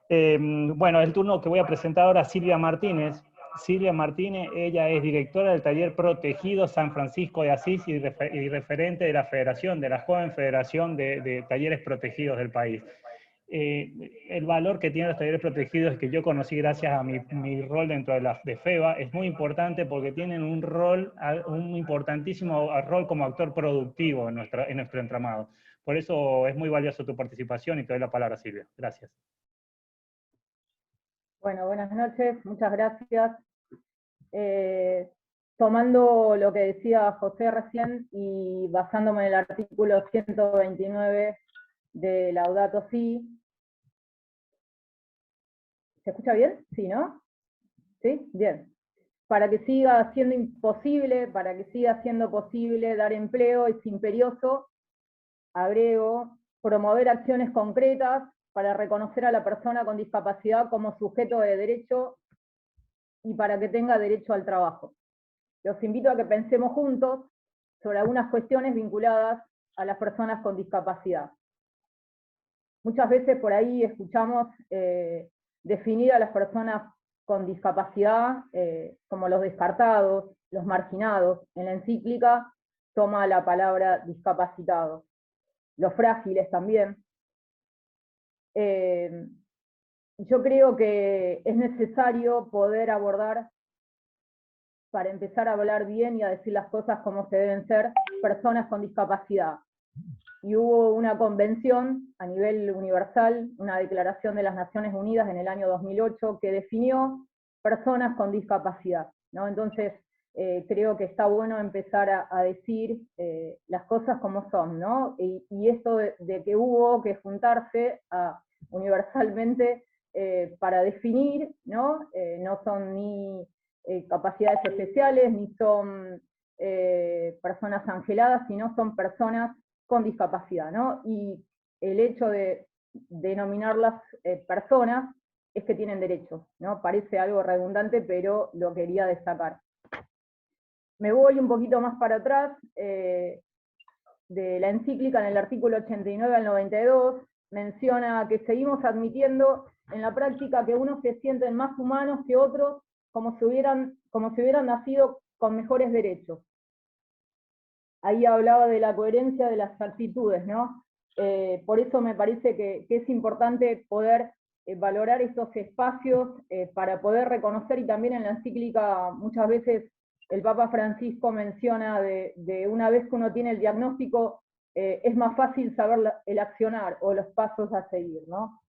Bueno, el turno que voy a presentar ahora es Silvia Martínez. Silvia Martínez, ella es directora del taller Protegido San Francisco de Asís y referente de la federación, de la joven federación de talleres protegidos del país. El valor que tienen los talleres protegidos, que yo conocí gracias a mi rol dentro de FEBA, es muy importante porque tienen un importantísimo rol como actor productivo en nuestro entramado. Por eso es muy valioso tu participación y te doy la palabra, Silvia. Gracias. Bueno, buenas noches, muchas gracias. Tomando lo que decía José recién y basándome en el artículo 129 de Laudato Si. ¿Se escucha bien? Sí, ¿no? ¿Sí? Bien. Para que siga siendo imposible, para que siga siendo posible dar empleo, es imperioso, agrego, promover acciones concretas para reconocer a la persona con discapacidad como sujeto de derecho y para que tenga derecho al trabajo. Los invito a que pensemos juntos sobre algunas cuestiones vinculadas a las personas con discapacidad. Muchas veces por ahí escuchamos definir a las personas con discapacidad como los descartados, los marginados. En la encíclica toma la palabra discapacitados. Los frágiles también. Yo creo que es necesario poder abordar, para empezar a hablar bien y a decir las cosas como se deben ser, personas con discapacidad. Y hubo una convención a nivel universal, una declaración de las Naciones Unidas en el año 2008 que definió personas con discapacidad, ¿no? Entonces, creo que está bueno empezar a decir las cosas como son, ¿no? Y esto de que hubo que juntarse universalmente para definir, ¿no? No son ni capacidades especiales, ni son personas angeladas, sino son personas con discapacidad, ¿no? Y el hecho de denominarlas personas es que tienen derechos, ¿no? Parece algo redundante, pero lo quería destacar. Me voy un poquito más para atrás, de la encíclica, en el artículo 89 al 92, menciona que seguimos admitiendo en la práctica que unos se sienten más humanos que otros, como si hubieran nacido con mejores derechos. Ahí hablaba de la coherencia de las actitudes, ¿no? Por eso me parece que es importante poder valorar estos espacios para poder reconocer, y también en la encíclica muchas veces el Papa Francisco menciona de una vez que uno tiene el diagnóstico, es más fácil saber el accionar o los pasos a seguir, ¿no?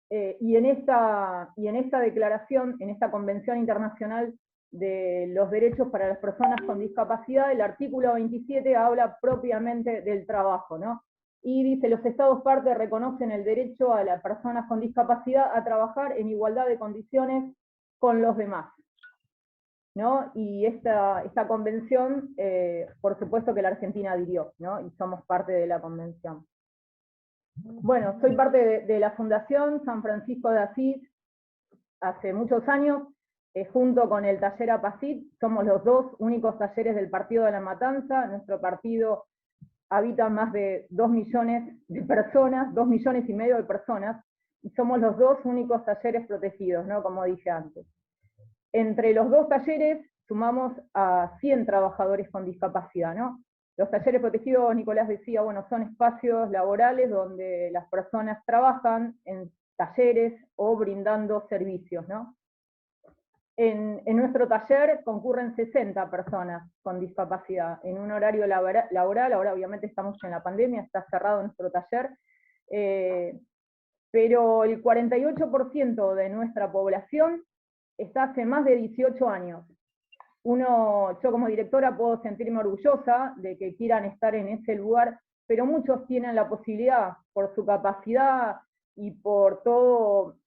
Y en esta declaración, en esta Convención Internacional de los Derechos para las Personas con Discapacidad, el artículo 27 habla propiamente del trabajo, ¿no? Y dice, los Estados partes reconocen el derecho a las personas con discapacidad a trabajar en igualdad de condiciones con los demás, ¿no? Y esta convención, por supuesto que la Argentina adhirió, ¿no? Y somos parte de la convención. Bueno, soy parte de la Fundación San Francisco de Asís hace muchos años, junto con el taller APACIT, somos los dos únicos talleres del Partido de la Matanza. Nuestro partido habita más de 2 millones de personas, 2,5 millones de personas, y somos los dos únicos talleres protegidos, ¿no? Como dije antes. Entre los dos talleres sumamos a 100 trabajadores con discapacidad, ¿no? Los talleres protegidos, Nicolás decía, bueno, son espacios laborales donde las personas trabajan en talleres o brindando servicios, ¿no? En nuestro taller concurren 60 personas con discapacidad, en un horario laboral, ahora obviamente estamos en la pandemia, está cerrado nuestro taller, pero el 48% de nuestra población está hace más de 18 años. Yo como directora puedo sentirme orgullosa de que quieran estar en ese lugar, pero muchos tienen la posibilidad, por su capacidad y por todo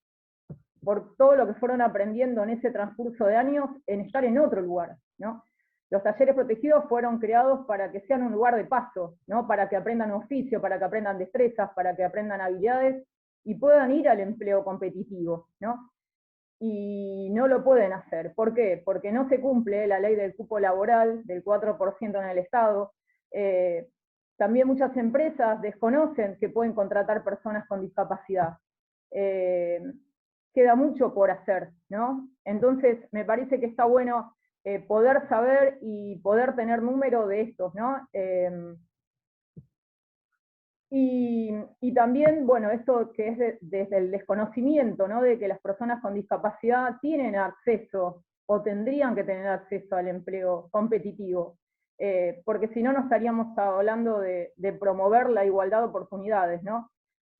lo que fueron aprendiendo en ese transcurso de años, en estar en otro lugar, ¿no? Los talleres protegidos fueron creados para que sean un lugar de paso, ¿no? Para que aprendan oficio, para que aprendan destrezas, para que aprendan habilidades y puedan ir al empleo competitivo, ¿no? Y no lo pueden hacer. ¿Por qué? Porque no se cumple la ley del cupo laboral del 4% en el Estado. También muchas empresas desconocen que pueden contratar personas con discapacidad. Queda mucho por hacer, ¿no? Entonces me parece que está bueno poder saber y poder tener número de estos, ¿no? Y también, bueno, esto que es desde el desconocimiento, ¿no? De que las personas con discapacidad tienen acceso, o tendrían que tener acceso al empleo competitivo, porque si no, no estaríamos hablando de promover la igualdad de oportunidades, ¿no?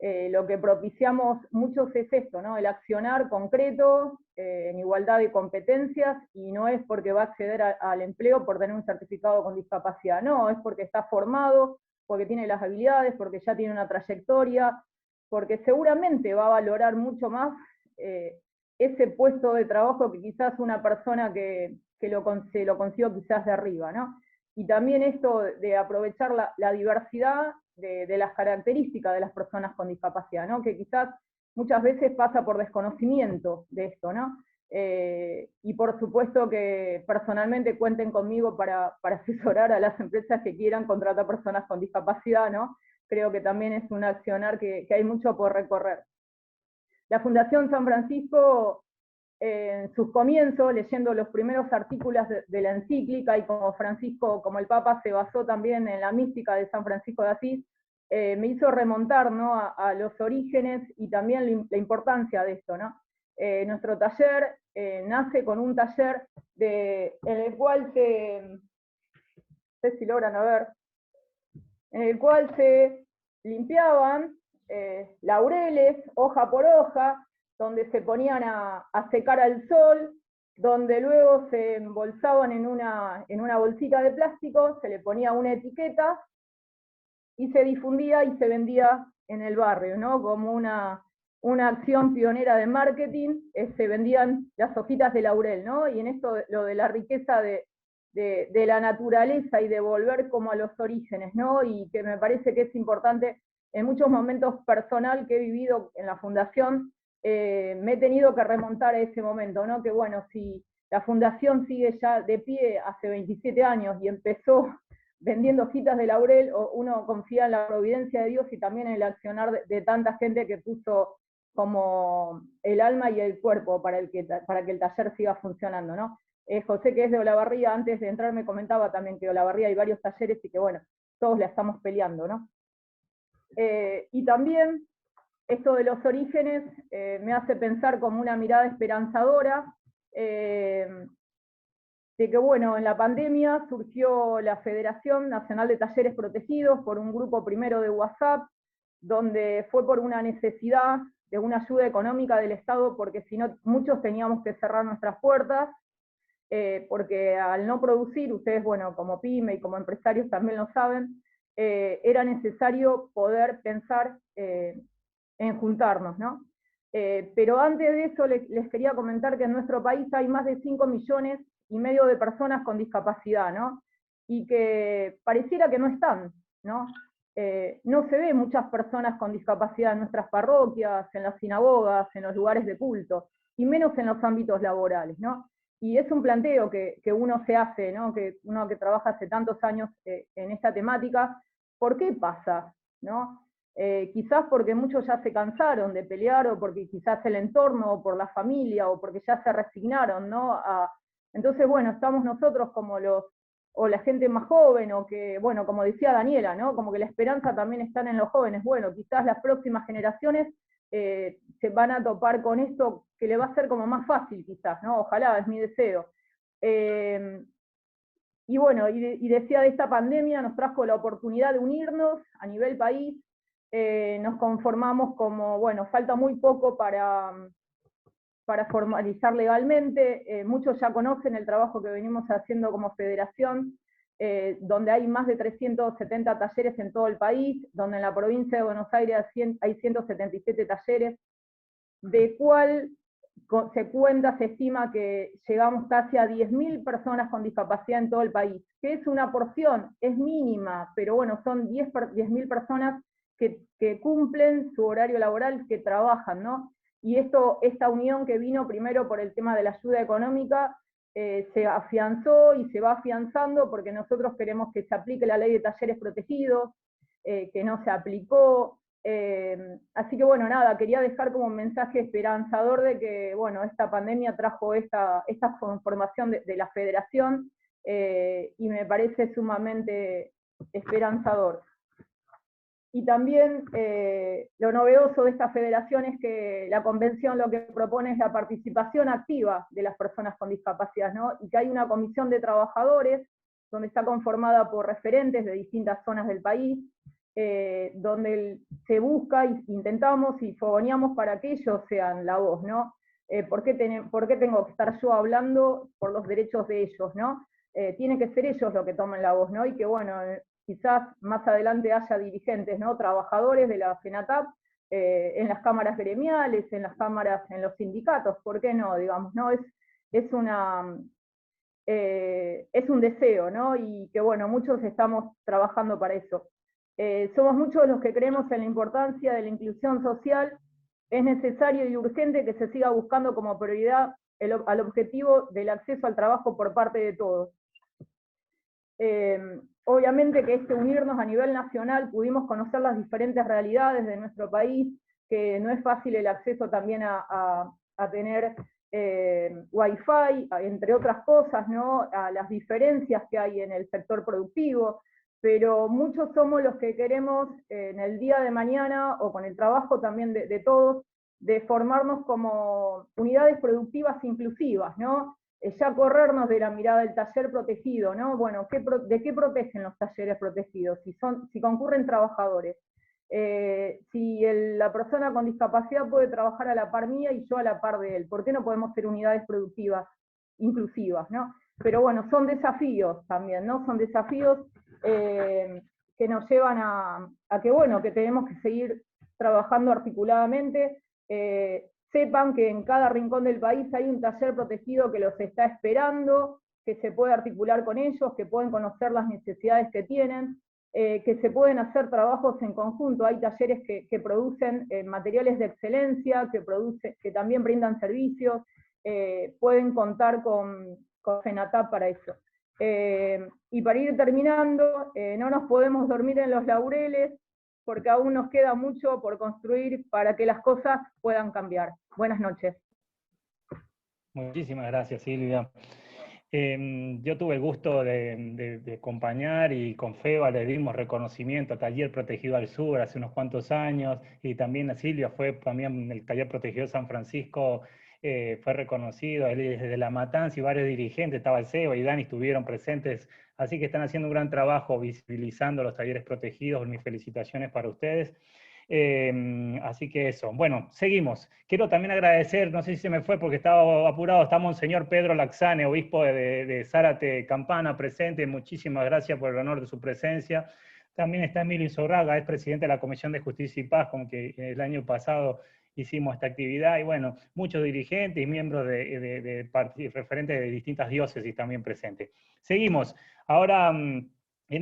Lo que propiciamos muchos es esto, ¿no? El accionar concreto, en igualdad de competencias, y no es porque va a acceder al empleo por tener un certificado con discapacidad, no, es porque está formado, porque tiene las habilidades, porque ya tiene una trayectoria, porque seguramente va a valorar mucho más ese puesto de trabajo que quizás una persona que se lo consiguió quizás de arriba, ¿no? Y también esto de aprovechar la diversidad de las características de las personas con discapacidad, ¿no? Que quizás muchas veces pasa por desconocimiento de esto, ¿no? Y por supuesto que personalmente cuenten conmigo para asesorar a las empresas que quieran contratar personas con discapacidad, ¿no? Creo que también es un accionar que hay mucho por recorrer. La Fundación San Francisco, en sus comienzos, leyendo los primeros artículos de la encíclica, y como Francisco, como el Papa se basó también en la mística de San Francisco de Asís, me hizo remontar, ¿no? a los orígenes y también la importancia de esto, ¿no? Nuestro taller nace con un taller en el cual no sé si logran ver, en el cual se limpiaban laureles, hoja por hoja, donde se ponían a secar al sol, donde luego se embolsaban en una bolsita de plástico, se le ponía una etiqueta y se difundía y se vendía en el barrio, ¿no? Como una acción pionera de marketing, se vendían las hojitas de laurel, ¿no? Y en esto lo de la riqueza de la naturaleza y de volver como a los orígenes, ¿no? Y que me parece que es importante, en muchos momentos personal que he vivido en la fundación, me he tenido que remontar a ese momento, ¿no? Que bueno, si la fundación sigue ya de pie hace 27 años y empezó vendiendo hojitas de laurel, uno confía en la providencia de Dios y también en el accionar de tanta gente que puso como el alma y el cuerpo para que el taller siga funcionando, ¿no? José, que es de Olavarría, antes de entrar me comentaba también que Olavarría hay varios talleres y que bueno, todos la estamos peleando, ¿no? Y también esto de los orígenes me hace pensar como una mirada esperanzadora, de que bueno, en la pandemia surgió la Federación Nacional de Talleres Protegidos por un grupo primero de WhatsApp, donde fue por una necesidad de una ayuda económica del Estado, porque si no, muchos teníamos que cerrar nuestras puertas, porque al no producir, ustedes, bueno, como pyme y como empresarios también lo saben, era necesario poder pensar en juntarnos, ¿no? Pero antes de eso les quería comentar que en nuestro país hay más de 5,5 millones de personas con discapacidad, ¿no? Y que pareciera que no están, ¿no? No se ve muchas personas con discapacidad en nuestras parroquias, en las sinagogas, en los lugares de culto, y menos en los ámbitos laborales, ¿no? Y es un planteo que uno se hace, ¿no? Que uno que trabaja hace tantos años en esta temática, ¿por qué pasa? ¿No? Quizás porque muchos ya se cansaron de pelear, o porque quizás el entorno, o por la familia, o porque ya se resignaron, ¿no? Entonces, bueno, estamos nosotros como o la gente más joven, o que, bueno, como decía Daniela, ¿no? Como que la esperanza también está en los jóvenes. Bueno, quizás las próximas generaciones se van a topar con esto, que le va a ser como más fácil quizás, ¿no? Ojalá, es mi deseo. Y bueno, y decía, de esta pandemia nos trajo la oportunidad de unirnos a nivel país, nos conformamos como, bueno, falta muy poco para formalizar legalmente, muchos ya conocen el trabajo que venimos haciendo como federación, donde hay más de 370 talleres en todo el país, donde en la provincia de Buenos Aires hay 177 talleres, de cual se estima que llegamos casi a 10.000 personas con discapacidad en todo el país, que es una porción, es mínima, pero bueno, son 10.000 personas que cumplen su horario laboral, que trabajan, ¿no? Y esta unión que vino primero por el tema de la ayuda económica, se afianzó y se va afianzando porque nosotros queremos que se aplique la ley de talleres protegidos, que no se aplicó. Así que bueno, nada, quería dejar como un mensaje esperanzador de que, bueno, esta pandemia trajo esta conformación de la federación, y me parece sumamente esperanzador. Y también lo novedoso de esta federación es que la convención lo que propone es la participación activa de las personas con discapacidad, ¿no? Y que hay una comisión de trabajadores donde está conformada por referentes de distintas zonas del país, donde se busca, intentamos y fogoneamos para que ellos sean la voz, ¿no? ¿Por qué tengo que estar yo hablando por los derechos de ellos, ¿no? Tiene que ser ellos los que tomen la voz, ¿no? Y que bueno, quizás más adelante haya dirigentes, ¿no? Trabajadores de la FENATAP, en las cámaras gremiales, en las cámaras, en los sindicatos, ¿por qué no? Digamos, ¿no? Es un deseo, ¿no? Y que bueno, muchos estamos trabajando para eso. Somos muchos los que creemos en la importancia de la inclusión social. Es necesario y urgente que se siga buscando como prioridad al objetivo del acceso al trabajo por parte de todos. Obviamente que unirnos a nivel nacional pudimos conocer las diferentes realidades de nuestro país, que no es fácil el acceso también a tener Wi-Fi, entre otras cosas, ¿no? A las diferencias que hay en el sector productivo, pero muchos somos los que queremos en el día de mañana, o con el trabajo también de todos, de formarnos como unidades productivas inclusivas, ¿no? Ya corrernos de la mirada del taller protegido, ¿no? Bueno, ¿de qué protegen los talleres protegidos? Si concurren trabajadores. Si la persona con discapacidad puede trabajar a la par mía y yo a la par de él, ¿por qué no podemos ser unidades productivas inclusivas, ¿no? Pero bueno, son desafíos también, ¿no? Son desafíos que nos llevan a que, bueno, que tenemos que seguir trabajando articuladamente. Sepan que en cada rincón del país hay un taller protegido que los está esperando, que se puede articular con ellos, que pueden conocer las necesidades que tienen, que se pueden hacer trabajos en conjunto. Hay talleres que producen materiales de excelencia, que también brindan servicios, pueden contar con FENATAP para eso. Y para ir terminando, no nos podemos dormir en los laureles, porque aún nos queda mucho por construir para que las cosas puedan cambiar. Buenas noches. Muchísimas gracias, Silvia. Yo tuve el gusto de acompañar, y con FEBA le dimos reconocimiento a Taller Protegido al Sur hace unos cuantos años, y también a Silvia fue también el Taller Protegido San Francisco, fue reconocido, él desde La Matanza y varios dirigentes, estaba el CEO y Dani, estuvieron presentes, así que están haciendo un gran trabajo visibilizando los talleres protegidos. Mis felicitaciones para ustedes. Así que eso. Bueno, seguimos. Quiero también agradecer, no sé si se me fue porque estaba apurado, está Monseñor Pedro Laxane, obispo de Zárate Campana, presente. Muchísimas gracias por el honor de su presencia. También está Emilio Insorraga, es presidente de la Comisión de Justicia y Paz, con que el año pasado hicimos esta actividad, y bueno, muchos dirigentes y miembros referentes de distintas diócesis también presentes. Seguimos. Ahora, en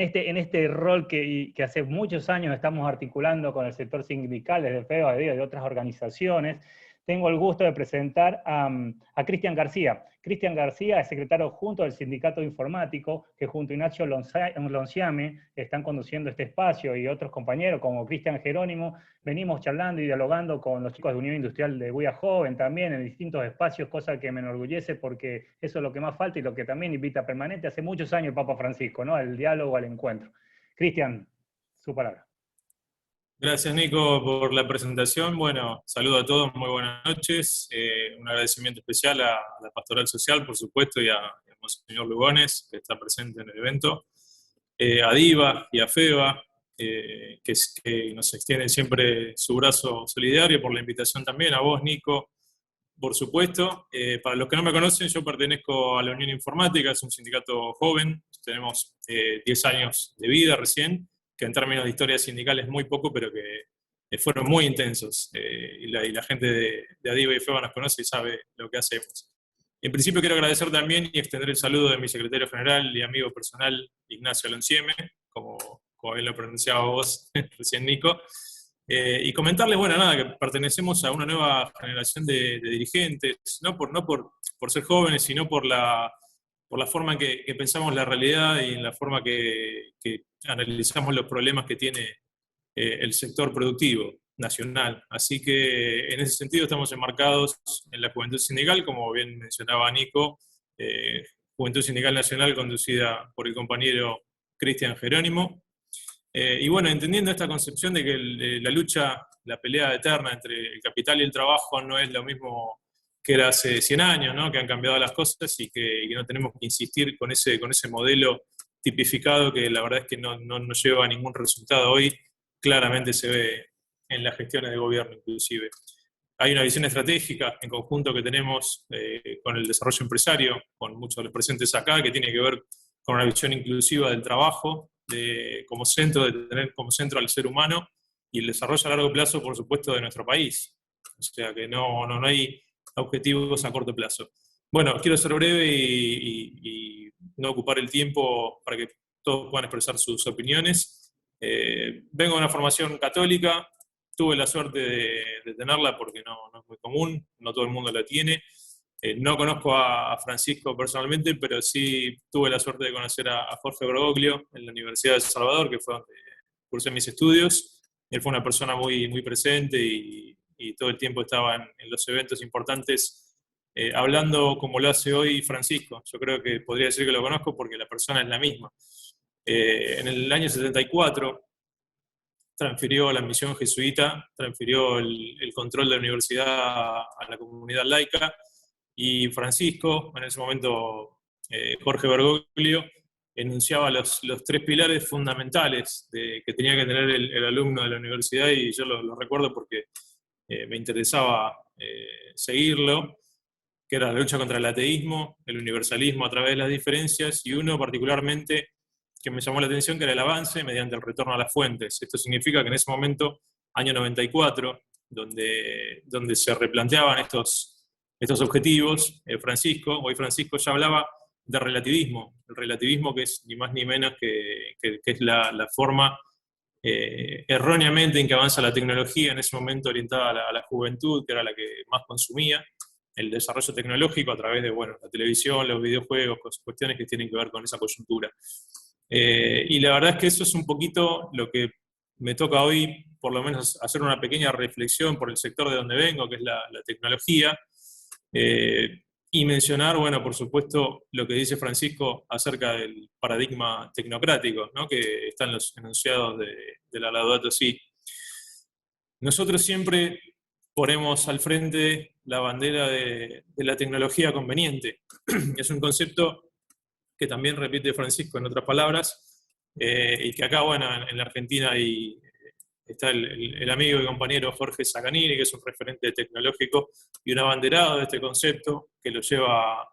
este rol que hace muchos años estamos articulando con el sector sindical, desde FEBA, de otras organizaciones, tengo el gusto de presentar a Cristian García. Cristian García es secretario adjunto del Sindicato Informático, que junto a Ignacio Lonciame están conduciendo este espacio, y otros compañeros como Cristian Jerónimo, venimos charlando y dialogando con los chicos de Unión Industrial de Guía Joven también en distintos espacios, cosa que me enorgullece porque eso es lo que más falta y lo que también invita permanente hace muchos años el Papa Francisco, ¿no? Al diálogo, al encuentro. Cristian, su palabra. Gracias, Nico, por la presentación. Bueno, saludo a todos, muy buenas noches. Un agradecimiento especial a la Pastoral Social, por supuesto, y a Monseñor Lugones, que está presente en el evento, a DIVA y a FEBA, que nos extienden siempre su brazo solidario, por la invitación también, a vos, Nico, por supuesto. Para los que no me conocen, yo pertenezco a la Unión Informática, es un sindicato joven, tenemos 10 años de vida recién, que en términos de historia sindical es muy poco, pero que fueron muy intensos. Y la gente de ADIVA y FEBA nos conoce y sabe lo que hacemos. En principio quiero agradecer también y extender el saludo de mi secretario general y amigo personal, Ignacio Lonciame, como bien lo pronunciaba vos recién, Nico. Y comentarles, bueno, nada, que pertenecemos a una nueva generación de dirigentes, no por ser jóvenes, sino por la forma en que pensamos la realidad y en la forma que analizamos los problemas que tiene el sector productivo nacional. Así que en ese sentido estamos enmarcados en la Juventud Sindical, como bien mencionaba Nico, Juventud Sindical Nacional conducida por el compañero Cristian Jerónimo. Y bueno, entendiendo esta concepción de que la lucha, la pelea eterna entre el capital y el trabajo no es lo mismo que era hace 100 años, ¿no? Que han cambiado las cosas y que no tenemos que insistir con ese modelo tipificado que la verdad es que no lleva a ningún resultado hoy. Claramente se ve en las gestiones de gobierno inclusive. Hay una visión estratégica en conjunto que tenemos con el desarrollo empresario, con muchos de los presentes acá, que tiene que ver con una visión inclusiva del trabajo, de tener como centro al ser humano y el desarrollo a largo plazo, por supuesto, de nuestro país. O sea que no hay objetivos a corto plazo. Bueno, quiero ser breve y no ocupar el tiempo para que todos puedan expresar sus opiniones. Vengo de una formación católica, tuve la suerte de tenerla porque no es muy común, no todo el mundo la tiene. No conozco a Francisco personalmente, pero sí tuve la suerte de conocer a Jorge Bergoglio en la Universidad de El Salvador, que fue donde cursé mis estudios. Él fue una persona muy, muy presente y todo el tiempo estaba en los eventos importantes, hablando como lo hace hoy Francisco. Yo creo que podría decir que lo conozco porque la persona es la misma. En el año 74 transfirió la misión jesuita, transfirió el control de la universidad a la comunidad laica, y Francisco, en ese momento Jorge Bergoglio, enunciaba los 3 pilares fundamentales que tenía que tener el alumno de la universidad, y yo lo recuerdo porque me interesaba seguirlo, que era la lucha contra el ateísmo, el universalismo a través de las diferencias, y uno particularmente que me llamó la atención, que era el avance mediante el retorno a las fuentes. Esto significa que en ese momento, año 94, donde se replanteaban estos objetivos, hoy Francisco ya hablaba de relativismo, el relativismo que es ni más ni menos que es la forma erróneamente en que avanza la tecnología, en ese momento orientada a la juventud, que era la que más consumía el desarrollo tecnológico a través de la televisión, los videojuegos, cuestiones que tienen que ver con esa coyuntura. Y la verdad es que eso es un poquito lo que me toca hoy, por lo menos hacer una pequeña reflexión por el sector de donde vengo, que es la tecnología, y mencionar, por supuesto, lo que dice Francisco acerca del paradigma tecnocrático, ¿no?, que están en los enunciados de la Laudato Si. Nosotros siempre ponemos al frente la bandera de la tecnología conveniente. Es un concepto que también repite Francisco en otras palabras, y que acá, en la Argentina está el amigo y compañero Jorge Sacanini, que es un referente tecnológico y un abanderado de este concepto, que lo lleva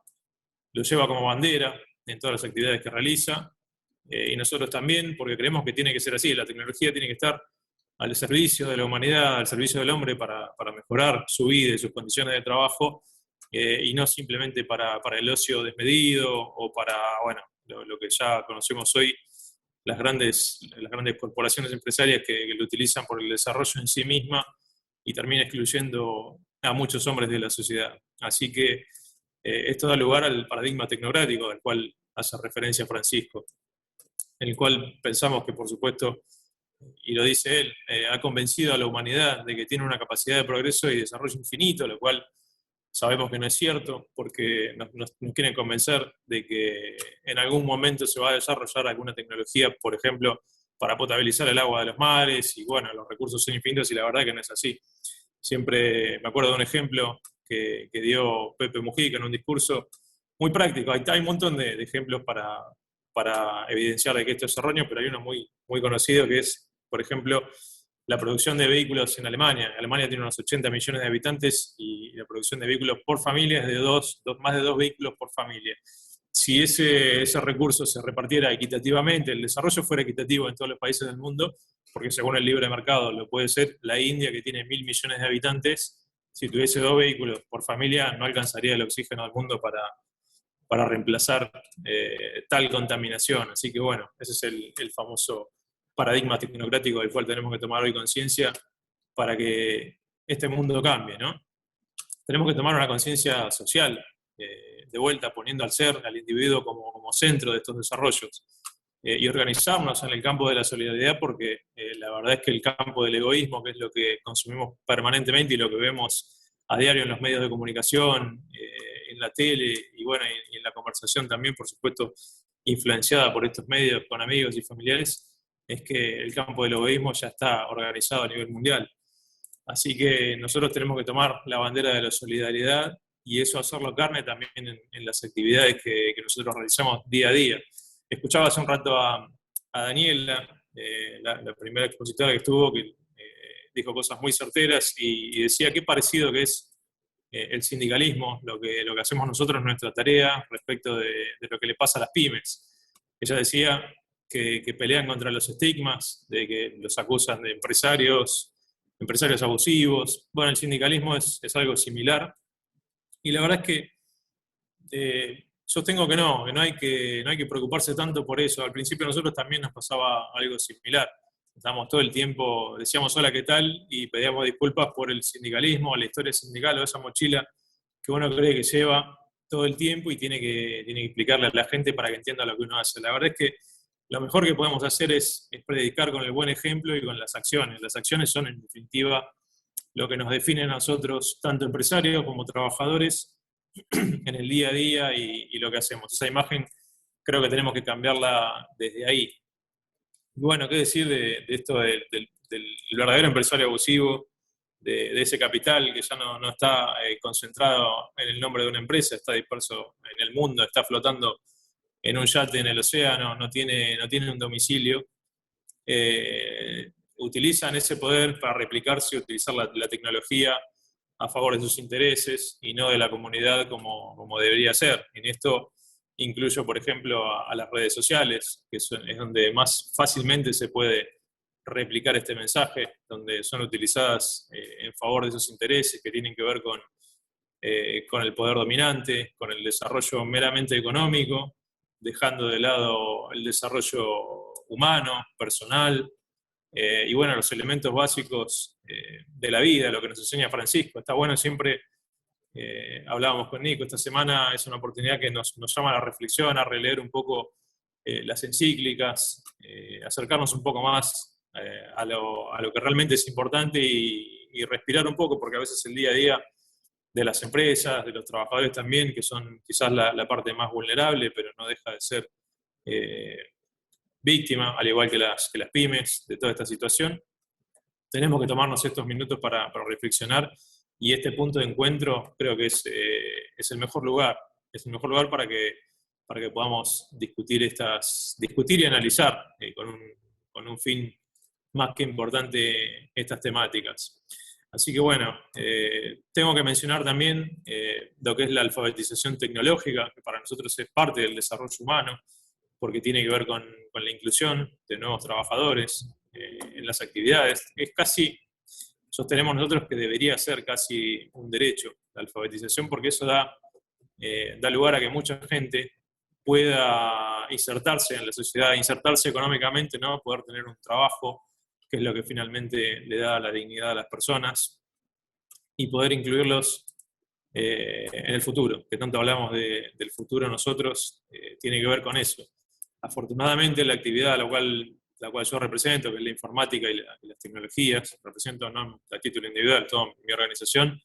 como bandera en todas las actividades que realiza, y nosotros también, porque creemos que tiene que ser así, la tecnología tiene que estar al servicio de la humanidad, al servicio del hombre para mejorar su vida y sus condiciones de trabajo, y no simplemente para el ocio desmedido o para, lo que ya conocemos hoy, las grandes corporaciones empresarias que lo utilizan por el desarrollo en sí misma y termina excluyendo a muchos hombres de la sociedad. Así que esto da lugar al paradigma tecnocrático al cual hace referencia Francisco, en el cual pensamos que, por supuesto, y lo dice él, ha convencido a la humanidad de que tiene una capacidad de progreso y desarrollo infinito, lo cual sabemos que no es cierto, porque nos quieren convencer de que en algún momento se va a desarrollar alguna tecnología, por ejemplo, para potabilizar el agua de los mares, y los recursos son infinitos, y la verdad que no es así. Siempre me acuerdo de un ejemplo que dio Pepe Mujica en un discurso muy práctico. Hay un montón de ejemplos para evidenciar de que esto es erróneo, pero hay uno muy, muy conocido que es, por ejemplo, la producción de vehículos en Alemania. Alemania tiene unos 80 millones de habitantes y la producción de vehículos por familia es de más de 2 vehículos por familia. Si ese recurso se repartiera equitativamente, el desarrollo fuera equitativo en todos los países del mundo, porque según el libre mercado lo puede ser, la India, que tiene 1.000 millones de habitantes, si tuviese 2 vehículos por familia, no alcanzaría el oxígeno del mundo para reemplazar tal contaminación. Así que ese es el famoso paradigma tecnocrático del cual tenemos que tomar hoy conciencia para que este mundo cambie, ¿no? Tenemos que tomar una conciencia social, de vuelta poniendo al ser, al individuo como centro de estos desarrollos, y organizarnos en el campo de la solidaridad, porque la verdad es que el campo del egoísmo, que es lo que consumimos permanentemente y lo que vemos a diario en los medios de comunicación, en la tele y en la conversación también, por supuesto, influenciada por estos medios con amigos y familiares, es que el campo del egoísmo ya está organizado a nivel mundial. Así que nosotros tenemos que tomar la bandera de la solidaridad y eso hacerlo carne también en las actividades que nosotros realizamos día a día. Escuchaba hace un rato a Daniela, la primera expositora que estuvo, que dijo cosas muy certeras y decía qué parecido que es el sindicalismo, lo que hacemos nosotros en nuestra tarea respecto de lo que le pasa a las pymes. Ella decía que pelean contra los estigmas, de que los acusan de empresarios abusivos. El sindicalismo es algo similar, y la verdad es que sostengo que no hay que preocuparse tanto por eso. Al principio a nosotros también nos pasaba algo similar. Estábamos todo el tiempo, decíamos hola, ¿qué tal? Y pedíamos disculpas por el sindicalismo, la historia sindical o esa mochila que uno cree que lleva todo el tiempo y tiene que explicarle a la gente para que entienda lo que uno hace. La verdad es que lo mejor que podemos hacer es predicar con el buen ejemplo y con las acciones. Las acciones son, en definitiva, lo que nos define a nosotros, tanto empresarios como trabajadores, en el día a día y lo que hacemos. Esa imagen creo que tenemos que cambiarla desde ahí. Y ¿qué decir de esto del verdadero empresario abusivo, de ese capital que ya no está concentrado en el nombre de una empresa, está disperso en el mundo, está flotando en un yate en el océano, no tiene un domicilio? Utilizan ese poder para replicarse, utilizar la tecnología a favor de sus intereses y no de la comunidad como debería ser. En esto incluyo, por ejemplo, a las redes sociales, que es donde más fácilmente se puede replicar este mensaje, donde son utilizadas en favor de esos intereses que tienen que ver con el poder dominante, con el desarrollo meramente económico, dejando de lado el desarrollo humano, personal, y bueno, los elementos básicos de la vida, lo que nos enseña Francisco. Está bueno siempre, hablábamos con Nico, esta semana es una oportunidad que nos llama a la reflexión, a releer un poco las encíclicas, acercarnos un poco más a lo que realmente es importante y respirar un poco, porque a veces el día a día de las empresas, de los trabajadores también, que son quizás la parte más vulnerable, pero no deja de ser víctima, al igual que las pymes, de toda esta situación. Tenemos que tomarnos estos minutos para reflexionar, y este punto de encuentro creo que es el mejor lugar. Es el mejor lugar para que podamos discutir y analizar con un fin más que importante estas temáticas. Así que bueno, tengo que mencionar también lo que es la alfabetización tecnológica, que para nosotros es parte del desarrollo humano, porque tiene que ver con la inclusión de nuevos trabajadores en las actividades. Es casi, sostenemos nosotros que debería ser casi un derecho la alfabetización, porque eso da lugar a que mucha gente pueda insertarse en la sociedad, insertarse económicamente, ¿no? Poder tener un trabajo, que es lo que finalmente le da la dignidad a las personas, y poder incluirlos en el futuro, que tanto hablamos del futuro nosotros, tiene que ver con eso. Afortunadamente la actividad a la cual yo represento, que es la informática y las tecnologías, represento no a título individual, toda mi organización,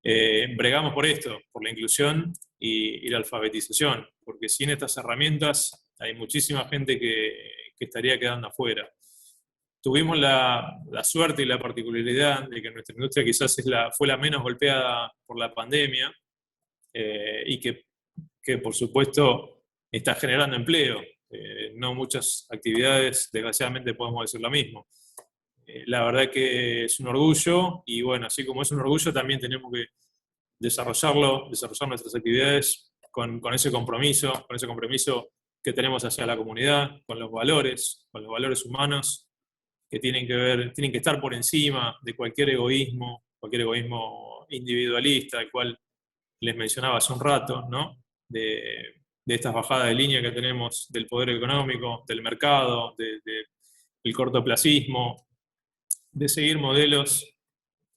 bregamos por esto, por la inclusión y la alfabetización, porque sin estas herramientas hay muchísima gente que estaría quedando afuera. Tuvimos la suerte y la particularidad de que nuestra industria quizás fue la menos golpeada por la pandemia, y que por supuesto está generando empleo. No muchas actividades, desgraciadamente, podemos decir lo mismo. La verdad que es un orgullo, y bueno, así como es un orgullo, también tenemos que desarrollar nuestras actividades con ese compromiso que tenemos hacia la comunidad, con los valores humanos, que tienen que estar por encima de cualquier egoísmo individualista, el cual les mencionaba hace un rato, ¿no? De estas bajadas de línea que tenemos del poder económico, del mercado, del cortoplacismo, de seguir modelos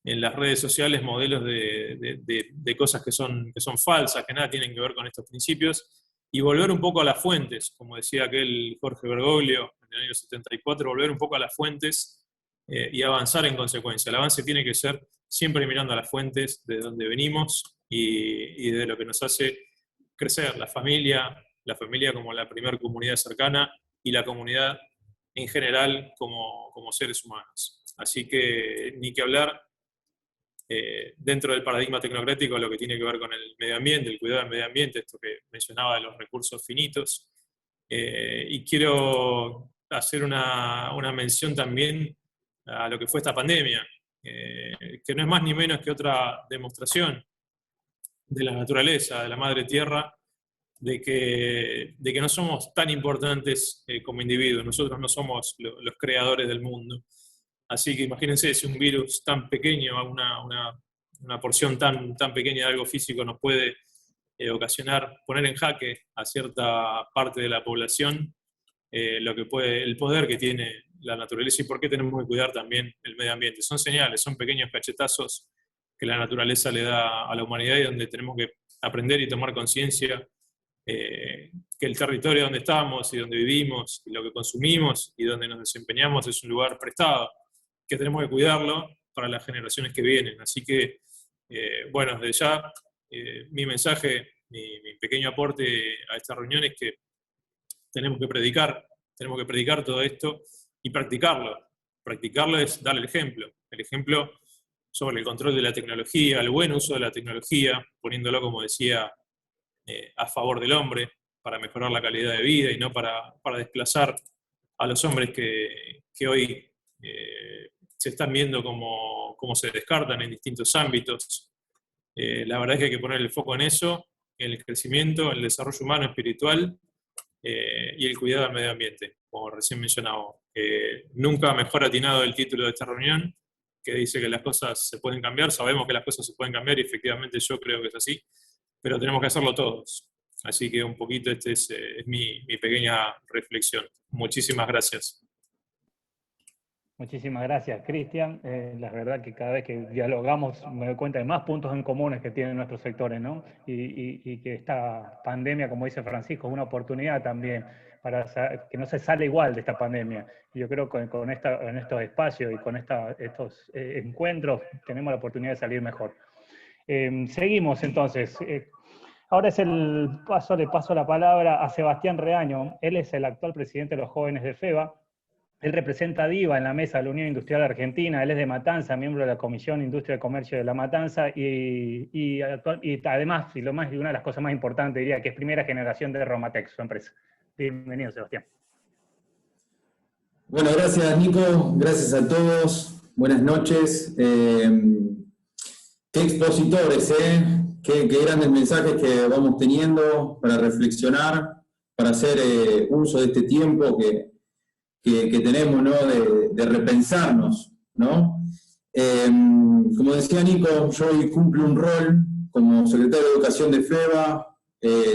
en las redes sociales, modelos de cosas que son falsas, que nada tienen que ver con estos principios, y volver un poco a las fuentes, como decía aquel Jorge Bergoglio en el año 74, volver un poco a las fuentes y avanzar en consecuencia. El avance tiene que ser siempre mirando a las fuentes de donde venimos y de lo que nos hace crecer, la familia como la primera comunidad cercana, y la comunidad en general como seres humanos. Así que ni que hablar dentro del paradigma tecnocrático, lo que tiene que ver con el medio ambiente, el cuidado del medio ambiente, esto que mencionaba de los recursos finitos. Y quiero hacer una mención también a lo que fue esta pandemia, que no es más ni menos que otra demostración de la naturaleza, de la madre tierra, de que no somos tan importantes como individuos. Nosotros no somos los creadores del mundo. Así que imagínense si un virus tan pequeño, una porción tan pequeña de algo físico nos puede poner en jaque a cierta parte de la población, el poder que tiene la naturaleza, y por qué tenemos que cuidar también el medio ambiente. Son señales, son pequeños cachetazos que la naturaleza le da a la humanidad, y donde tenemos que aprender y tomar conciencia que el territorio donde estamos y donde vivimos y lo que consumimos y donde nos desempeñamos es un lugar prestado, que tenemos que cuidarlo para las generaciones que vienen. Así que, bueno, desde ya, mi mensaje, mi pequeño aporte a esta reunión es que tenemos que predicar todo esto y practicarlo. Practicarlo es dar el ejemplo sobre el control de la tecnología, el buen uso de la tecnología, poniéndolo, como decía, a favor del hombre, para mejorar la calidad de vida y no para desplazar a los hombres que hoy se están viendo cómo se descartan en distintos ámbitos. La verdad es que hay que poner el foco en eso, en el crecimiento, en el desarrollo humano, espiritual, y el cuidado del medio ambiente, como recién mencionaba. Nunca mejor atinado el título de esta reunión, que dice que las cosas se pueden cambiar. Sabemos que las cosas se pueden cambiar y efectivamente yo creo que es así, pero tenemos que hacerlo todos. Así que un poquito esta es mi pequeña reflexión. Muchísimas gracias. Muchísimas gracias, Cristian. La verdad que cada vez que dialogamos me doy cuenta de más puntos en comunes que tienen nuestros sectores, ¿no? Y que esta pandemia, como dice Francisco, es una oportunidad también para que no se sale igual de esta pandemia. Y yo creo que en estos espacios y con estos encuentros tenemos la oportunidad de salir mejor. Seguimos entonces. Ahora le paso la palabra a Sebastián Reaño. Él es el actual presidente de los jóvenes de FEBA. Él representa a DIVA en la mesa de la Unión Industrial Argentina. Él es de Matanza, miembro de la Comisión Industria y Comercio de La Matanza, y además, y una de las cosas más importantes, diría que es primera generación de Romatex, su empresa. Bienvenido, Sebastián. Bueno, gracias, Nico. Gracias a todos. Buenas noches. Qué expositores, Qué grandes mensajes que vamos teniendo para reflexionar, para hacer uso de este tiempo que tenemos, ¿no? de repensarnos, ¿no? Como decía Nico, yo hoy cumplo un rol como secretario de Educación de FEBA,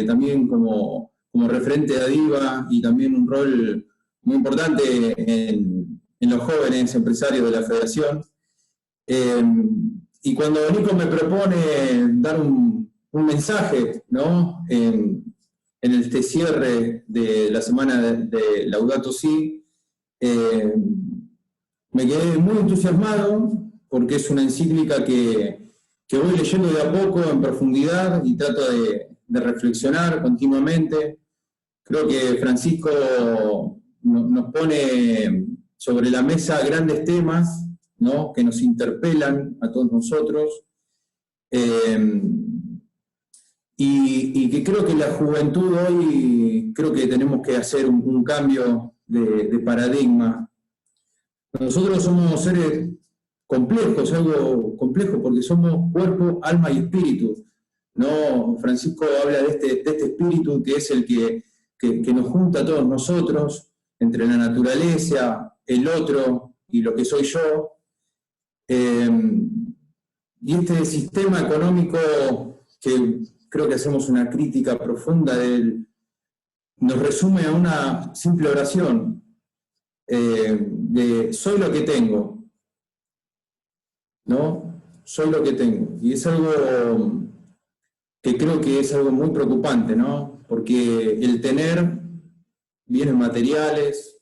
también como referente de DIVA, y también un rol muy importante en los jóvenes empresarios de la Federación. Y cuando Nico me propone dar un mensaje, ¿no? en este cierre de la semana de Laudato Si', me quedé muy entusiasmado porque es una encíclica que voy leyendo de a poco en profundidad y trato de reflexionar continuamente. Creo que Francisco nos pone sobre la mesa grandes temas, ¿no? Que nos interpelan a todos nosotros, y que creo que la juventud hoy, creo que tenemos que hacer un cambio de paradigma. Nosotros somos seres complejos, algo complejo, porque somos cuerpo, alma y espíritu, ¿no? Francisco habla de este espíritu que es el que nos junta a todos nosotros, entre la naturaleza, el otro y lo que soy yo. Y este sistema económico, que creo que hacemos una crítica profunda de él, nos resume a una simple oración de soy lo que tengo, ¿no? Soy lo que tengo. Y es algo que creo que es algo muy preocupante, ¿no? Porque el tener bienes materiales,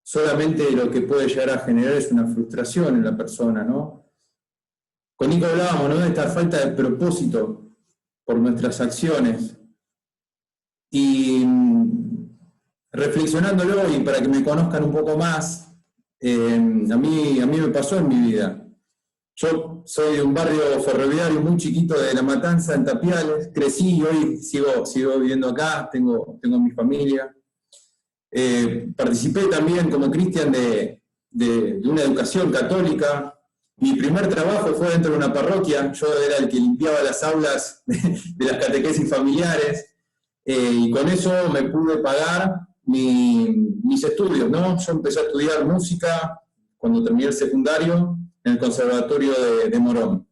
solamente lo que puede llegar a generar es una frustración en la persona, ¿no? Con Nico hablábamos, ¿no? De esta falta de propósito por nuestras acciones. Y reflexionándolo, y para que me conozcan un poco más, a mí me pasó en mi vida. Yo soy de un barrio ferroviario muy chiquito de La Matanza, en Tapiales. Crecí y hoy sigo viviendo acá, tengo mi familia. Participé también como Cristian de una educación católica. Mi primer trabajo fue dentro de una parroquia. Yo era el que limpiaba las aulas de las catequesis familiares, y con eso me pude pagar mis estudios, ¿no? Yo empecé a estudiar música cuando terminé el secundario en el Conservatorio de Morón.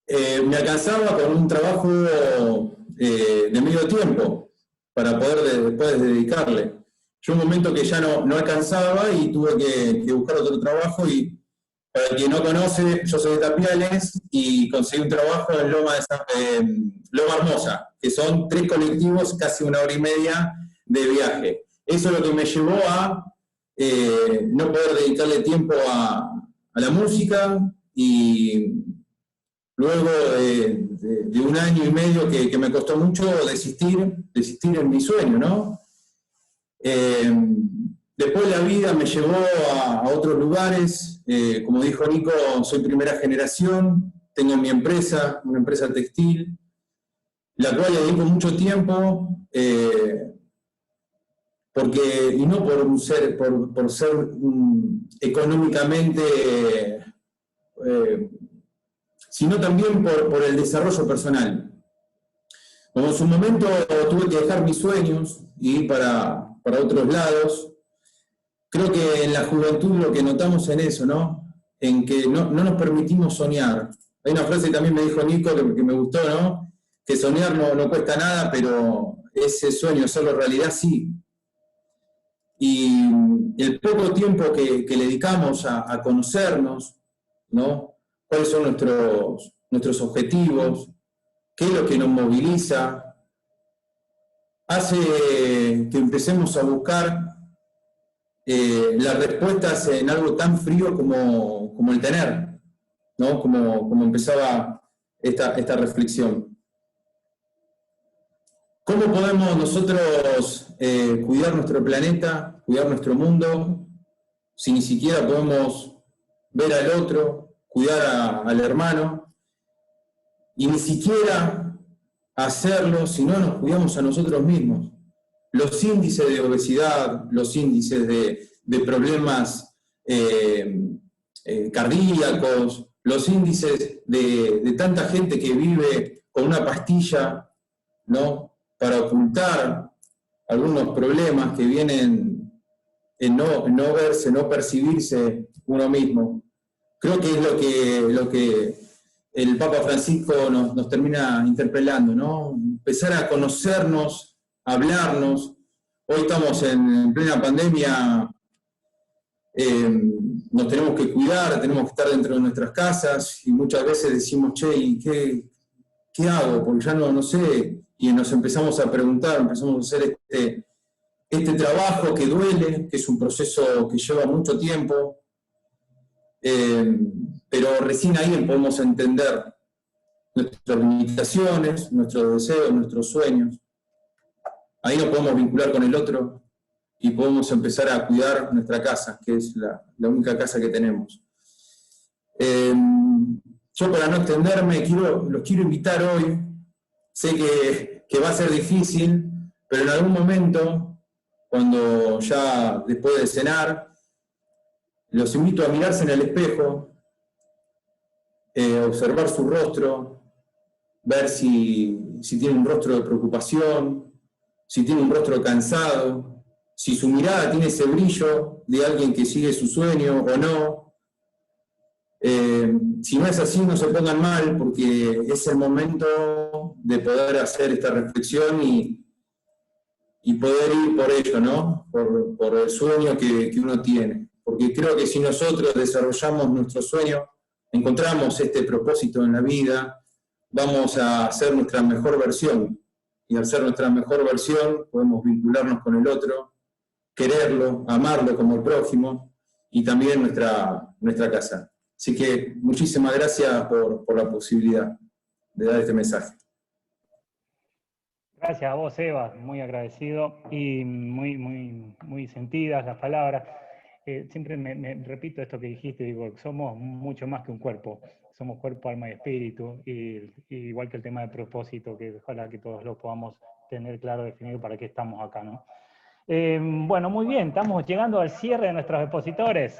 Me alcanzaba con un trabajo de medio tiempo para poder después dedicarle. Yo un momento que ya no alcanzaba y tuve que buscar otro trabajo, y para quien no conoce, yo soy de Tapiales y conseguí un trabajo en Loma Hermosa, que son 3 colectivos, casi 1 hora y media de viaje. Eso es lo que me llevó a no poder dedicarle tiempo a la música, y luego de 1 año y medio que me costó mucho desistir en mi sueño, ¿no? Después la vida me llevó a otros lugares. Como dijo Nico, soy primera generación, tengo mi empresa, una empresa textil, la cual le dedico mucho tiempo, y no por ser económicamente, sino también por el desarrollo personal. Como en su momento tuve que dejar mis sueños y ir para otros lados, creo que en la juventud lo que notamos en eso, ¿no? En que no nos permitimos soñar. Hay una frase que también me dijo Nico que me gustó, ¿no? Que soñar no cuesta nada, pero ese sueño, hacerlo realidad, sí. Y el poco tiempo que le dedicamos a conocernos, ¿no? ¿Cuáles son nuestros objetivos? ¿Qué es lo que nos moviliza? Hace que empecemos a buscar las respuestas en algo tan frío como el tener, ¿no? Como empezaba esta reflexión. ¿Cómo podemos nosotros cuidar nuestro planeta, cuidar nuestro mundo, si ni siquiera podemos ver al otro, cuidar al hermano? Y ni siquiera hacerlo si no nos cuidamos a nosotros mismos. Los índices de obesidad, los índices de problemas cardíacos, los índices de tanta gente que vive con una pastilla, ¿no? Para ocultar algunos problemas que vienen en no verse, no percibirse uno mismo. Creo que es lo que el Papa Francisco nos termina interpelando, ¿no? Empezar a conocernos, a hablarnos. Hoy estamos en plena pandemia, nos tenemos que cuidar, tenemos que estar dentro de nuestras casas y muchas veces decimos, che, ¿y qué hago? Porque ya no sé. Y nos empezamos a preguntar, empezamos a hacer este trabajo que duele, que es un proceso que lleva mucho tiempo, pero recién ahí podemos entender nuestras limitaciones, nuestros deseos, nuestros sueños. Ahí nos podemos vincular con el otro y podemos empezar a cuidar nuestra casa, que es la única casa que tenemos. Yo, para no extenderme, los quiero invitar hoy. Sé que va a ser difícil, pero en algún momento, cuando ya después de cenar, los invito a mirarse en el espejo, observar su rostro, ver si tiene un rostro de preocupación, si tiene un rostro cansado, si su mirada tiene ese brillo de alguien que sigue su sueño o no. Si no es así, no se pongan mal, porque es el momento de poder hacer esta reflexión y poder ir por ello, ¿no? Por el sueño que uno tiene. Porque creo que si nosotros desarrollamos nuestro sueño, encontramos este propósito en la vida, vamos a ser nuestra mejor versión. Y al ser nuestra mejor versión, podemos vincularnos con el otro, quererlo, amarlo como el prójimo, y también nuestra casa. Así que muchísimas gracias por la posibilidad de dar este mensaje. Gracias a vos, Eva, muy agradecido y muy sentidas las palabras. Siempre me repito esto que dijiste, digo, somos mucho más que un cuerpo, somos cuerpo, alma y espíritu, y igual que el tema de propósito, que ojalá que todos lo podamos tener claro, definido para qué estamos acá, ¿no? Bueno, muy bien, estamos llegando al cierre de nuestros expositores.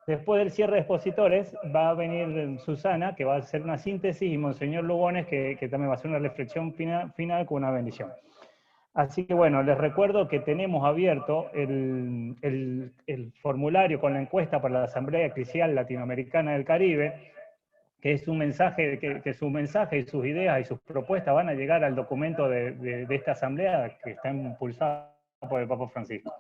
Después del cierre de expositores va a venir Susana, que va a hacer una síntesis, y Monseñor Lugones, que también va a hacer una reflexión final con una bendición. Así que bueno, les recuerdo que tenemos abierto el formulario con la encuesta para la Asamblea Eclesial Latinoamericana del Caribe, que es un mensaje, que su mensaje y sus ideas y sus propuestas van a llegar al documento de esta asamblea que está impulsada por el Papa Francisco.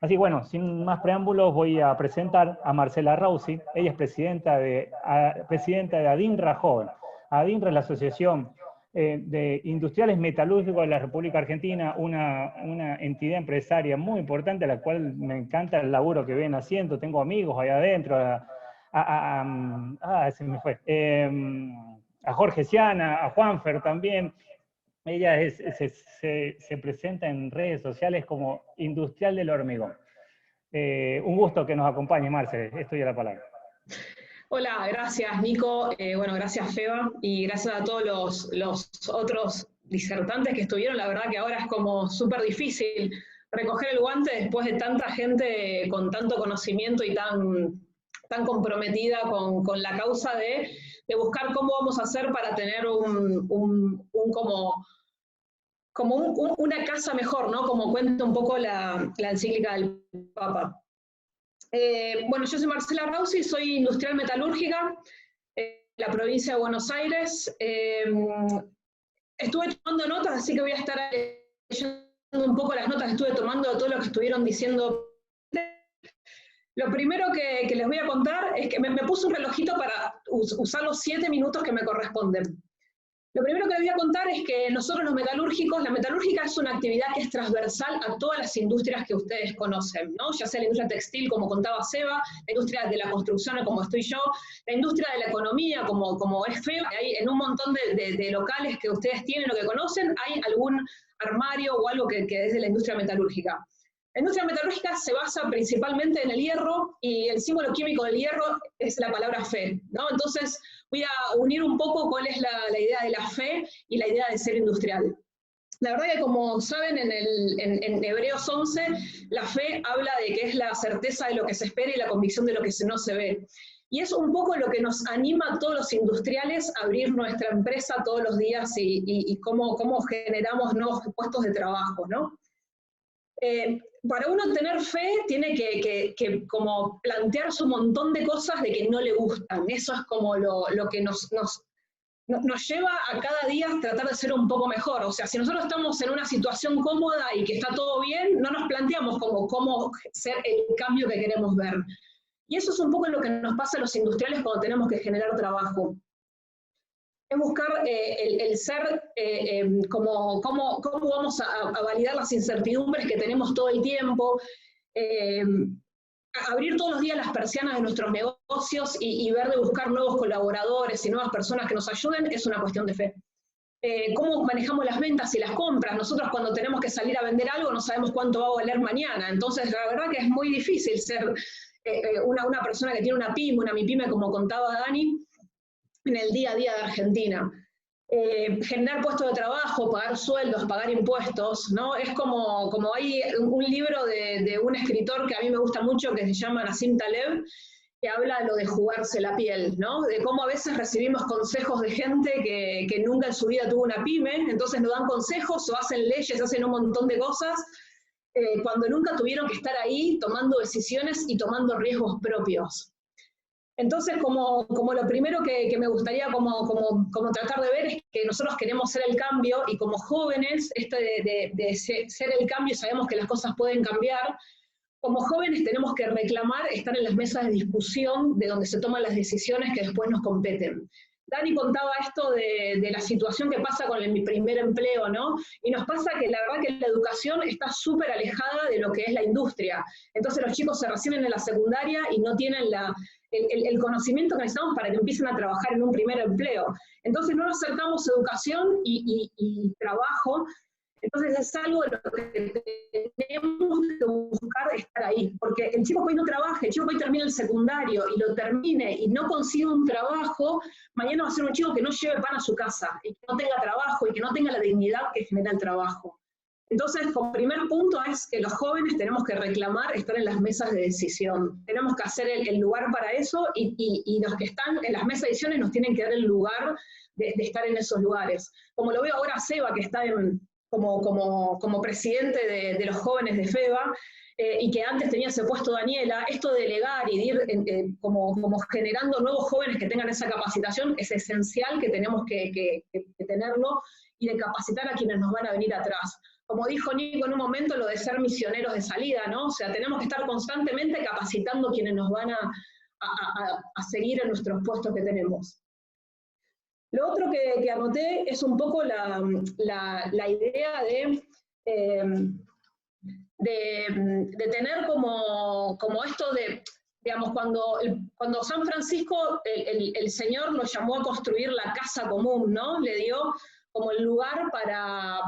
Así que bueno, sin más preámbulos, voy a presentar a Marcela Rausi. Ella es presidenta de ADINRA Joven. ADINRA es la Asociación de Industriales Metalúrgicos de la República Argentina, una entidad empresaria muy importante, a la cual me encanta el laburo que ven haciendo. Tengo amigos allá adentro, se me fue, a Jorge Siana, a Juanfer también. Ella se presenta en redes sociales como Industrial del Hormigón. Un gusto que nos acompañe, Marce, esto ya la palabra. Hola, gracias Nico, bueno, gracias Feba, y gracias a todos los otros disertantes que estuvieron. La verdad que ahora es como súper difícil recoger el guante después de tanta gente con tanto conocimiento y tan comprometida con la causa de buscar cómo vamos a hacer para tener una casa mejor, ¿no? Como cuenta un poco la encíclica del Papa. Bueno, yo soy Marcela Rausi, soy industrial metalúrgica en la provincia de Buenos Aires. Estuve tomando notas, así que voy a estar leyendo un poco las notas que estuve tomando de todo lo que estuvieron diciendo. Lo primero que les voy a contar es que me puse un relojito para usar los 7 minutos que me corresponden. Lo primero que les voy a contar es que nosotros los metalúrgicos, la metalúrgica es una actividad que es transversal a todas las industrias que ustedes conocen, ¿no? Ya sea la industria textil, como contaba Seba, la industria de la construcción, como estoy yo, la industria de la economía, como es FEBA. Hay en un montón de locales que ustedes tienen o que conocen, hay algún armario o algo que es de la industria metalúrgica. La industria metalúrgica se basa principalmente en el hierro, y el símbolo químico del hierro es la palabra fe, ¿no? Entonces voy a unir un poco cuál es la idea de la fe y la idea de ser industrial. La verdad que, como saben, en Hebreos 11, la fe habla de que es la certeza de lo que se espera y la convicción de lo que no se ve. Y es un poco lo que nos anima a todos los industriales a abrir nuestra empresa todos los días y cómo generamos nuevos puestos de trabajo, ¿no? Para uno tener fe tiene que como plantearse un montón de cosas de que no le gustan. Eso es como lo que nos lleva a cada día tratar de ser un poco mejor. O sea, si nosotros estamos en una situación cómoda y que está todo bien, no nos planteamos cómo ser el cambio que queremos ver. Y eso es un poco lo que nos pasa a los industriales cuando tenemos que generar trabajo. Es buscar el ser, cómo vamos a validar las incertidumbres que tenemos todo el tiempo, abrir todos los días las persianas de nuestros negocios y ver de buscar nuevos colaboradores y nuevas personas que nos ayuden, es una cuestión de fe. Cómo manejamos las ventas y las compras. Nosotros, cuando tenemos que salir a vender algo, no sabemos cuánto va a valer mañana. Entonces, la verdad que es muy difícil ser una persona que tiene una pyme, una MIPYME, como contaba Dani, en el día a día de Argentina. Generar puestos de trabajo, pagar sueldos, pagar impuestos, ¿no? Es como hay un libro de un escritor que a mí me gusta mucho, que se llama Nassim Taleb, que habla de lo de jugarse la piel, ¿no? De cómo a veces recibimos consejos de gente que nunca en su vida tuvo una pyme, entonces nos dan consejos o hacen leyes, hacen un montón de cosas, cuando nunca tuvieron que estar ahí tomando decisiones y tomando riesgos propios. Entonces, como lo primero que me gustaría como tratar de ver es que nosotros queremos ser el cambio, y como jóvenes, de ser el cambio, sabemos que las cosas pueden cambiar. Como jóvenes tenemos que reclamar estar en las mesas de discusión de donde se toman las decisiones que después nos competen. Dani contaba esto de la situación que pasa con mi primer empleo, ¿no? Y nos pasa que la verdad que la educación está súper alejada de lo que es la industria. Entonces los chicos se reciben en la secundaria y no tienen el conocimiento que necesitamos para que empiecen a trabajar en un primer empleo. Entonces no nos acercamos a educación y trabajo. Entonces es algo de lo que tenemos que buscar estar ahí, porque el chico que hoy no trabaje, el chico que hoy termine el secundario y lo termine y no consiga un trabajo, mañana va a ser un chico que no lleve pan a su casa, y que no tenga trabajo, y que no tenga la dignidad que genera el trabajo. Entonces, como primer punto es que los jóvenes tenemos que reclamar estar en las mesas de decisión. Tenemos que hacer el lugar para eso, y los que están en las mesas de decisiones nos tienen que dar el lugar de estar en esos lugares. Como lo veo ahora Seba, que está como presidente de los jóvenes de FEBA, y que antes tenía ese puesto Daniela, esto de delegar y de ir como generando nuevos jóvenes que tengan esa capacitación es esencial, que tenemos que tenerlo, y de capacitar a quienes nos van a venir atrás. Como dijo Nico en un momento, lo de ser misioneros de salida, ¿no? O sea, tenemos que estar constantemente capacitando quienes nos van a seguir en nuestros puestos que tenemos. Lo otro que anoté es un poco la idea de tener como esto de, digamos, cuando San Francisco, el Señor lo llamó a construir la casa común, ¿no? Le dio como el lugar para,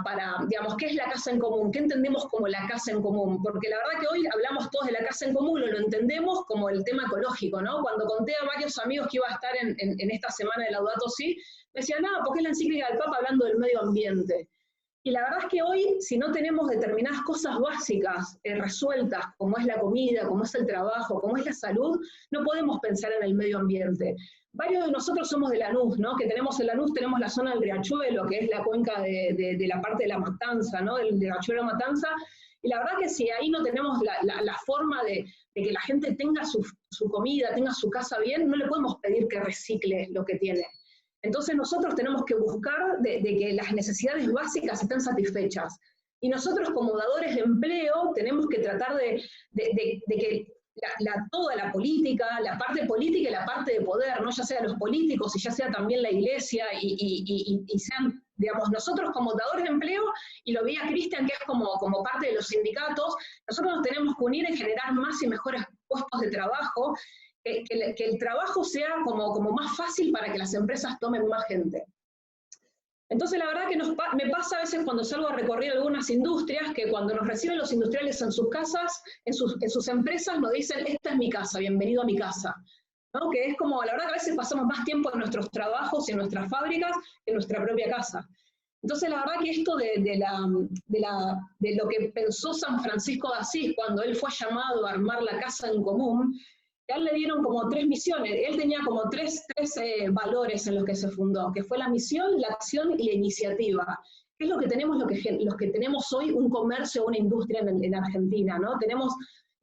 digamos, ¿qué es la casa en común? ¿Qué entendemos como la casa en común? Porque la verdad que hoy hablamos todos de la casa en común, lo entendemos como el tema ecológico, ¿no? Cuando conté a varios amigos que iba a estar en esta semana de Laudato Si, me decían, porque es la encíclica del Papa hablando del medio ambiente. Y la verdad es que hoy, si no tenemos determinadas cosas básicas resueltas, como es la comida, como es el trabajo, como es la salud, no podemos pensar en el medio ambiente. Varios de nosotros somos de Lanús, ¿no? Que tenemos en Lanús, tenemos la zona del Riachuelo, que es la cuenca de la parte de la Matanza, ¿no? Del Riachuelo Matanza. Y la verdad que si ahí no tenemos la forma de que la gente tenga su comida, tenga su casa bien, no le podemos pedir que recicle lo que tiene. Entonces nosotros tenemos que buscar de que las necesidades básicas estén satisfechas. Y nosotros como dadores de empleo tenemos que tratar de que toda la política, la parte política y la parte de poder, ¿no? Ya sea los políticos y ya sea también la iglesia y sean, digamos, nosotros como dadores de empleo, y lo veía Cristian, que es como parte de los sindicatos, nosotros nos tenemos que unir en generar más y mejores puestos de trabajo, que el trabajo sea como más fácil para que las empresas tomen más gente. Entonces la verdad que me pasa a veces cuando salgo a recorrer algunas industrias, que cuando nos reciben los industriales en sus casas, en sus empresas, nos dicen, esta es mi casa, bienvenido a mi casa. ¿No? Que es como, la verdad que a veces pasamos más tiempo en nuestros trabajos y en nuestras fábricas que en nuestra propia casa. Entonces la verdad que esto de lo que pensó San Francisco de Asís cuando él fue llamado a armar la casa en común, a él le dieron como 3 misiones, él tenía como tres valores en los que se fundó, que fue la misión, la acción y la iniciativa. ¿Qué es lo que tenemos los que tenemos hoy un comercio o una industria en Argentina? ¿No? Tenemos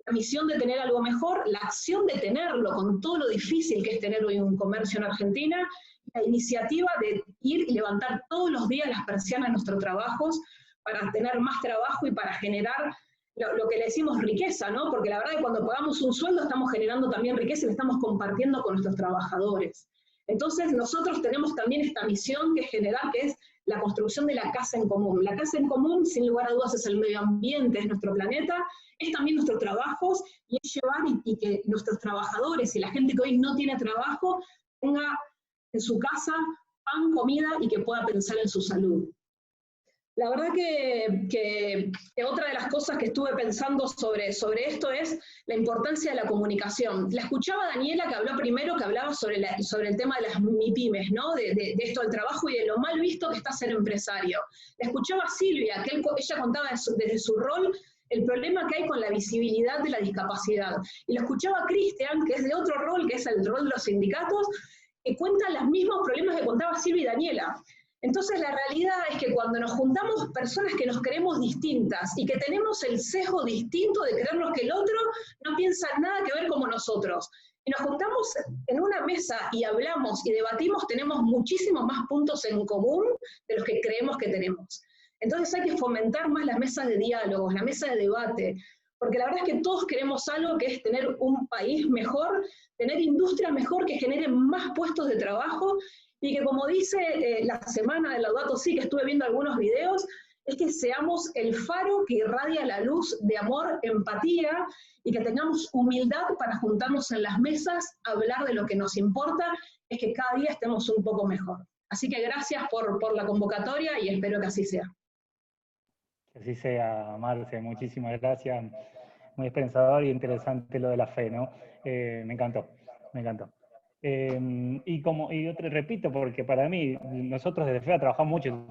la misión de tener algo mejor, la acción de tenerlo, con todo lo difícil que es tener hoy un comercio en Argentina, y la iniciativa de ir y levantar todos los días las persianas de nuestros trabajos para tener más trabajo y para generar lo que le decimos riqueza, ¿no? Porque la verdad es que cuando pagamos un sueldo estamos generando también riqueza y la estamos compartiendo con nuestros trabajadores. Entonces nosotros tenemos también esta misión que es generar, que es la construcción de la casa en común. La casa en común, sin lugar a dudas, es el medio ambiente, es nuestro planeta, es también nuestros trabajos, y es llevar y que nuestros trabajadores y la gente que hoy no tiene trabajo tenga en su casa pan, comida y que pueda pensar en su salud. La verdad que otra de las cosas que estuve pensando sobre esto es la importancia de la comunicación. La escuchaba Daniela, que habló primero, que hablaba sobre el tema de las MIPYMES, ¿no? De esto del trabajo y de lo mal visto que está ser empresario. La escuchaba Silvia, que ella contaba desde su rol el problema que hay con la visibilidad de la discapacidad. Y lo escuchaba Cristian, que es de otro rol, que es el rol de los sindicatos, que cuentan los mismos problemas que contaba Silvia y Daniela. Entonces la realidad es que cuando nos juntamos personas que nos creemos distintas y que tenemos el sesgo distinto de creernos que el otro no piensa nada que ver como nosotros, y nos juntamos en una mesa y hablamos y debatimos, tenemos muchísimos más puntos en común de los que creemos que tenemos. Entonces hay que fomentar más las mesas de diálogos, la mesa de debate, porque la verdad es que todos queremos algo que es tener un país mejor, tener industria mejor que genere más puestos de trabajo, y que como dice la semana de Laudato Si, que estuve viendo algunos videos, es que seamos el faro que irradia la luz de amor, empatía, y que tengamos humildad para juntarnos en las mesas, hablar de lo que nos importa, es que cada día estemos un poco mejor. Así que gracias por la convocatoria y espero que así sea. Que así sea, Marce, muchísimas gracias. Muy esperanzador y interesante lo de la fe, ¿no? Me encantó, me encantó. Repito, porque para mí, nosotros desde FEA trabajamos mucho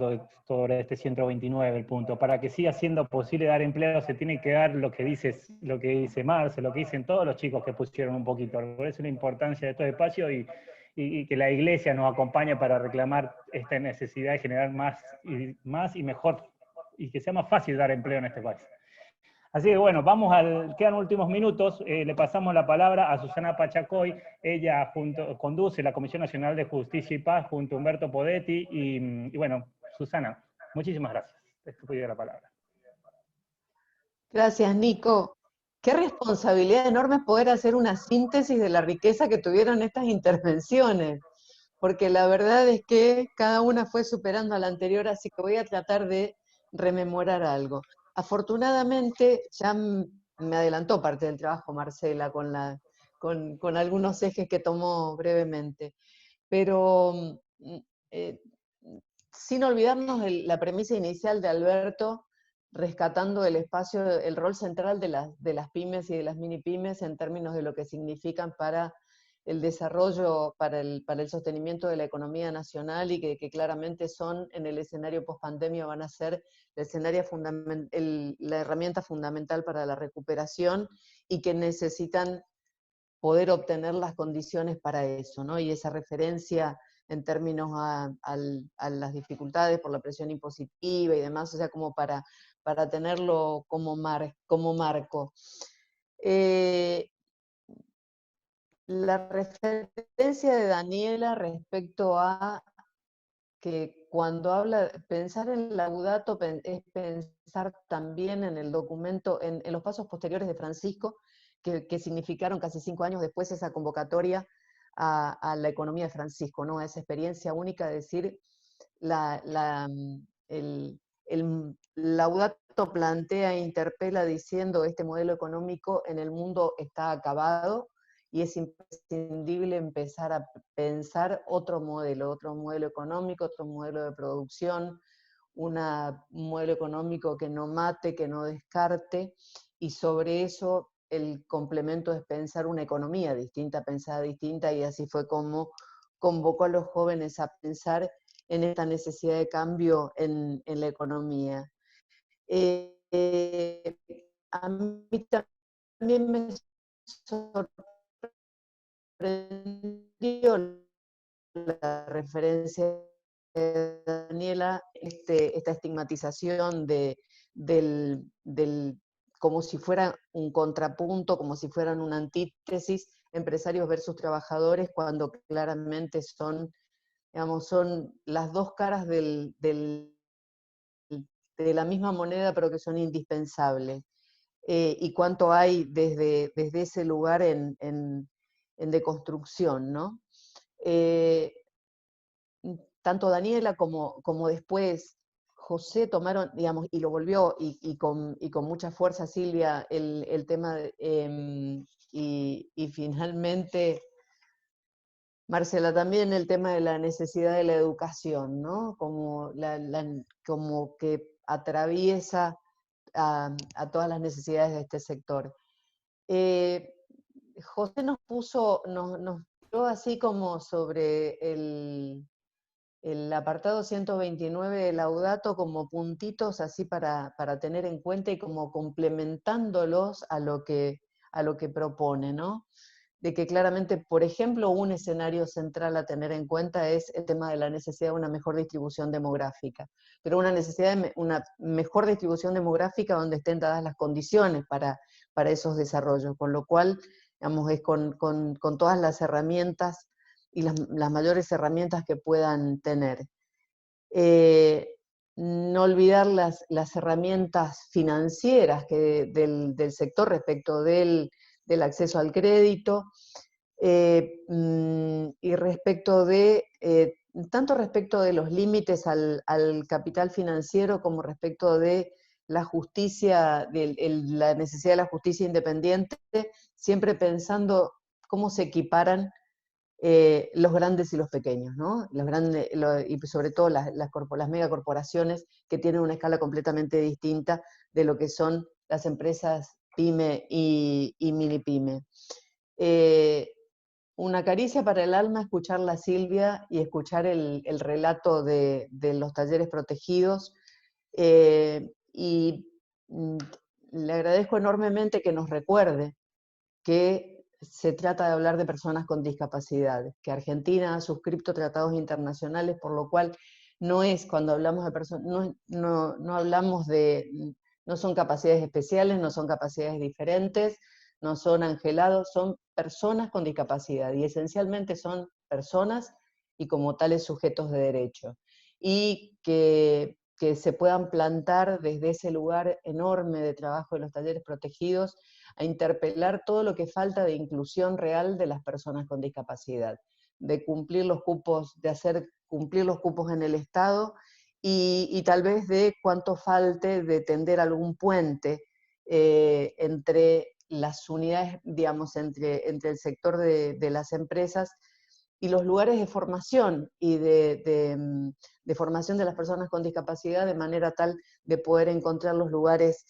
sobre este 129, el punto. Para que siga siendo posible dar empleo, se tiene que dar lo que dice Marce, lo que dicen todos los chicos que pusieron un poquito. Por eso la importancia de estos espacios y que la iglesia nos acompañe para reclamar esta necesidad de generar más y mejor, y que sea más fácil dar empleo en este país. Así que bueno, quedan últimos minutos, le pasamos la palabra a Susana Pachacoy, ella conduce la Comisión Nacional de Justicia y Paz junto a Humberto Podetti, y bueno, Susana, muchísimas gracias, te doy la palabra. Gracias, Nico. Qué responsabilidad enorme poder hacer una síntesis de la riqueza que tuvieron estas intervenciones, porque la verdad es que cada una fue superando a la anterior, así que voy a tratar de rememorar algo. Afortunadamente, ya me adelantó parte del trabajo Marcela con algunos ejes que tomó brevemente, pero sin olvidarnos de la premisa inicial de Alberto, rescatando el espacio, el rol central de las pymes y de las mini pymes en términos de lo que significan para el desarrollo para el sostenimiento de la economía nacional y que claramente son, en el escenario post-pandemia, van a ser la herramienta fundamental para la recuperación y que necesitan poder obtener las condiciones para eso, ¿no? Y esa referencia en términos a las dificultades por la presión impositiva y demás, o sea, como para tenerlo como marco. La referencia de Daniela respecto a que cuando habla, pensar en Laudato es pensar también en el documento, en los pasos posteriores de Francisco, que significaron casi 5 años después esa convocatoria a la economía de Francisco, ¿no? A esa experiencia única de decir, el Laudato plantea e interpela diciendo este modelo económico en el mundo está acabado, y es imprescindible empezar a pensar otro modelo económico, otro modelo de producción, un modelo económico que no mate, que no descarte, y sobre eso el complemento es pensar una economía distinta, pensada distinta, y así fue como convocó a los jóvenes a pensar en esta necesidad de cambio en la economía. A mí también me sorprendió la referencia de Daniela, esta estigmatización como si fuera un contrapunto, como si fueran una antítesis, empresarios versus trabajadores, cuando claramente son, digamos, son las dos caras de la misma moneda, pero que son indispensables. Y cuánto hay desde ese lugar en deconstrucción, ¿no? Tanto Daniela como después José tomaron, digamos, y lo volvió, y con mucha fuerza Silvia, el tema, y finalmente Marcela también, el tema de la necesidad de la educación, ¿no? Como que atraviesa a todas las necesidades de este sector. José nos dio así como sobre el apartado 129 de Laudato como puntitos así para tener en cuenta y como complementándolos a lo que propone, ¿no? De que claramente, por ejemplo, un escenario central a tener en cuenta es el tema de la necesidad de una mejor distribución demográfica, pero una necesidad de una mejor distribución demográfica donde estén dadas las condiciones para esos desarrollos, con lo cual, digamos, es con todas las herramientas y las mayores herramientas que puedan tener. No olvidar las herramientas financieras del sector respecto del acceso al crédito, y tanto respecto de los límites al capital financiero como respecto de la justicia, la necesidad de la justicia independiente, siempre pensando cómo se equiparan los grandes y los pequeños, ¿no? Y sobre todo las megacorporaciones que tienen una escala completamente distinta de lo que son las empresas pyme y mini pyme. Una caricia para el alma escucharla a Silvia y escuchar el relato de los talleres protegidos, y le agradezco enormemente que nos recuerde que se trata de hablar de personas con discapacidades, que Argentina ha suscrito tratados internacionales, por lo cual no es cuando hablamos de personas, no hablamos de, no son capacidades especiales, no son capacidades diferentes, no son angelados, son personas con discapacidad, y esencialmente son personas y como tales sujetos de derecho. Y que se puedan plantar desde ese lugar enorme de trabajo de los talleres protegidos a interpelar todo lo que falta de inclusión real de las personas con discapacidad, de cumplir los cupos, de hacer cumplir los cupos en el Estado, y tal vez de cuánto falte de tender algún puente entre las unidades, digamos, entre el sector de las empresas y los lugares de formación y de formación de las personas con discapacidad, de manera tal de poder encontrar los lugares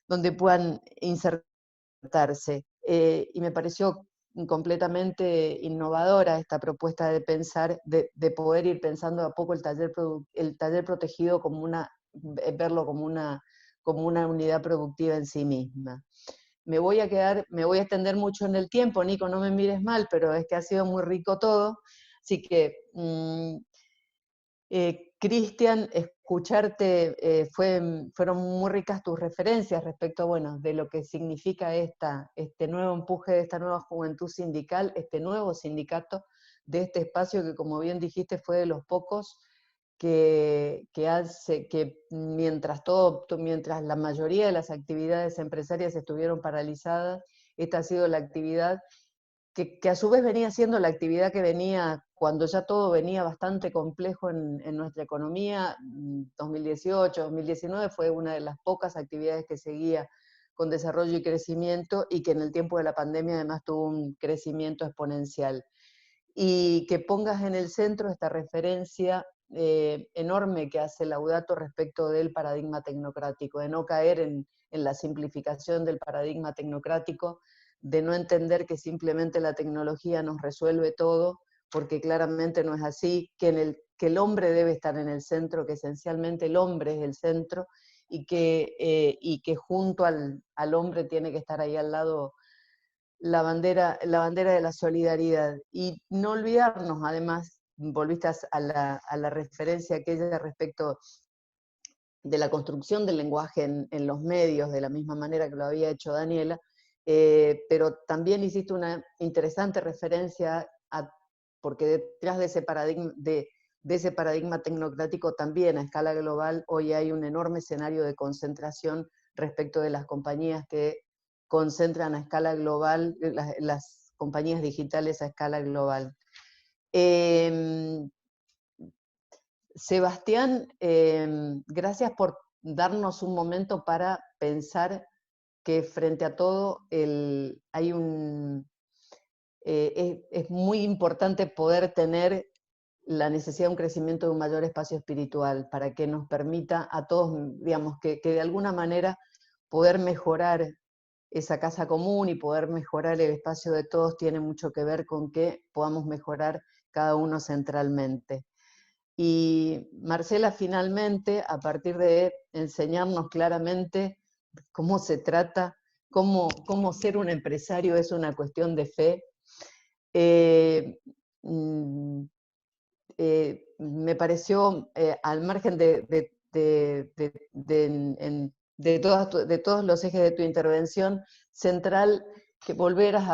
donde puedan insertarse. Y me pareció completamente innovadora esta propuesta de pensar, de poder ir pensando a poco el taller protegido como verlo como una unidad productiva en sí misma. Me voy a extender mucho en el tiempo, Nico, no me mires mal, pero es que ha sido muy rico todo, así que Cristian, escucharte, fueron muy ricas tus referencias respecto, bueno, de lo que significa este nuevo empuje de esta nueva juventud sindical, este nuevo sindicato, de este espacio que, como bien dijiste, fue de los pocos que hace que mientras la mayoría de las actividades empresarias estuvieron paralizadas, esta ha sido la actividad que a su vez venía siendo la actividad que venía cuando ya todo venía bastante complejo en nuestra economía. 2018, 2019 fue una de las pocas actividades que seguía con desarrollo y crecimiento, y que en el tiempo de la pandemia además tuvo un crecimiento exponencial. Y que pongas en el centro esta referencia enorme que hace Laudato respecto del paradigma tecnocrático, de no caer en la simplificación del paradigma tecnocrático, de no entender que simplemente la tecnología nos resuelve todo, porque claramente no es así, que el hombre debe estar en el centro, que esencialmente el hombre es el centro, y que junto al hombre tiene que estar ahí al lado la bandera de la solidaridad. Y no olvidarnos, además, volviste a la referencia aquella respecto de la construcción del lenguaje en los medios, de la misma manera que lo había hecho Daniela, pero también hiciste una interesante referencia porque detrás de ese paradigma tecnocrático también a escala global hoy hay un enorme escenario de concentración respecto de las compañías que concentran a escala global, las compañías digitales a escala global. Sebastián, gracias por darnos un momento para pensar que frente a todo es muy importante poder tener la necesidad de un crecimiento de un mayor espacio espiritual para que nos permita a todos, digamos, que de alguna manera poder mejorar esa casa común y poder mejorar el espacio de todos tiene mucho que ver con que podamos mejorar cada uno centralmente. Y Marcela, finalmente, a partir de enseñarnos claramente cómo se trata, cómo ser un empresario es una cuestión de fe, me pareció, al margen de todos los ejes de tu intervención, central que volvieras